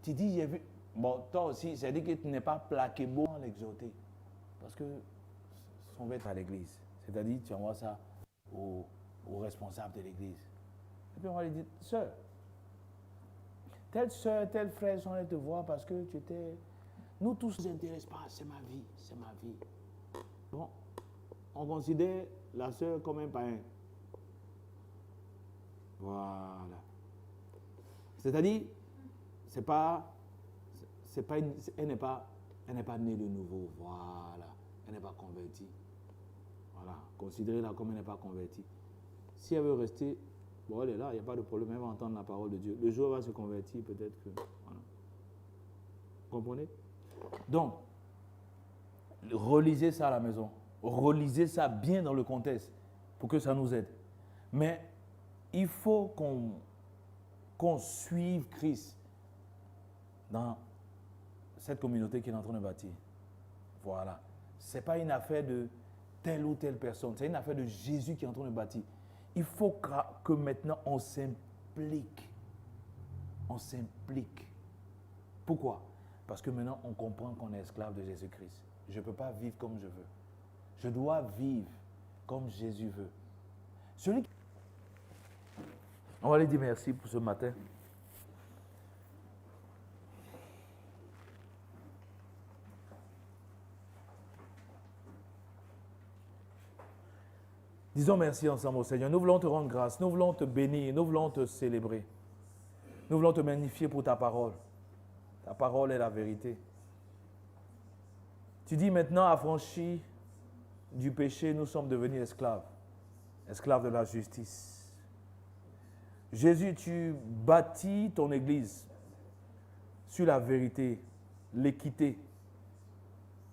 Tu dis, j'ai vu. Bon, toi aussi, c'est dit que tu n'es pas plaqué beau à l'exhorter. Parce que son va être à l'église. C'est-à-dire, tu envoies ça au responsable de l'église. Et puis on va lui dire, sœur, tel frère sont allés te voir parce que tu étais... Nous tous ne nous intéressons pas, c'est ma vie, c'est ma vie. Bon, on considère la sœur comme un païen. Voilà. C'est-à-dire, elle n'est pas née de nouveau. Voilà. Elle n'est pas convertie. Voilà. Considérez-la comme elle n'est pas convertie. Si elle veut rester, bon, elle est là, il n'y a pas de problème, elle va entendre la parole de Dieu. Le jour où elle va se convertir, peut-être que... Voilà. Vous comprenez? Donc, relisez ça à la maison. Relisez ça bien dans le contexte pour que ça nous aide. Mais il faut qu'on suive Christ dans cette communauté qu'il est en train de bâtir. Voilà. Ce n'est pas une affaire de telle ou telle personne. C'est une affaire de Jésus qui est en train de bâtir. Il faut que maintenant on s'implique. On s'implique. Pourquoi? Parce que maintenant on comprend qu'on est esclave de Jésus-Christ. Je ne peux pas vivre comme je veux. Je dois vivre comme Jésus veut. On va lui dire merci pour ce matin. Disons merci ensemble au Seigneur. Nous voulons te rendre grâce. Nous voulons te bénir. Nous voulons te célébrer. Nous voulons te magnifier pour ta parole. Ta parole est la vérité. Tu dis maintenant, affranchis du péché, nous sommes devenus esclaves. Esclaves de la justice. Jésus, tu bâtis ton Église sur la vérité, l'équité,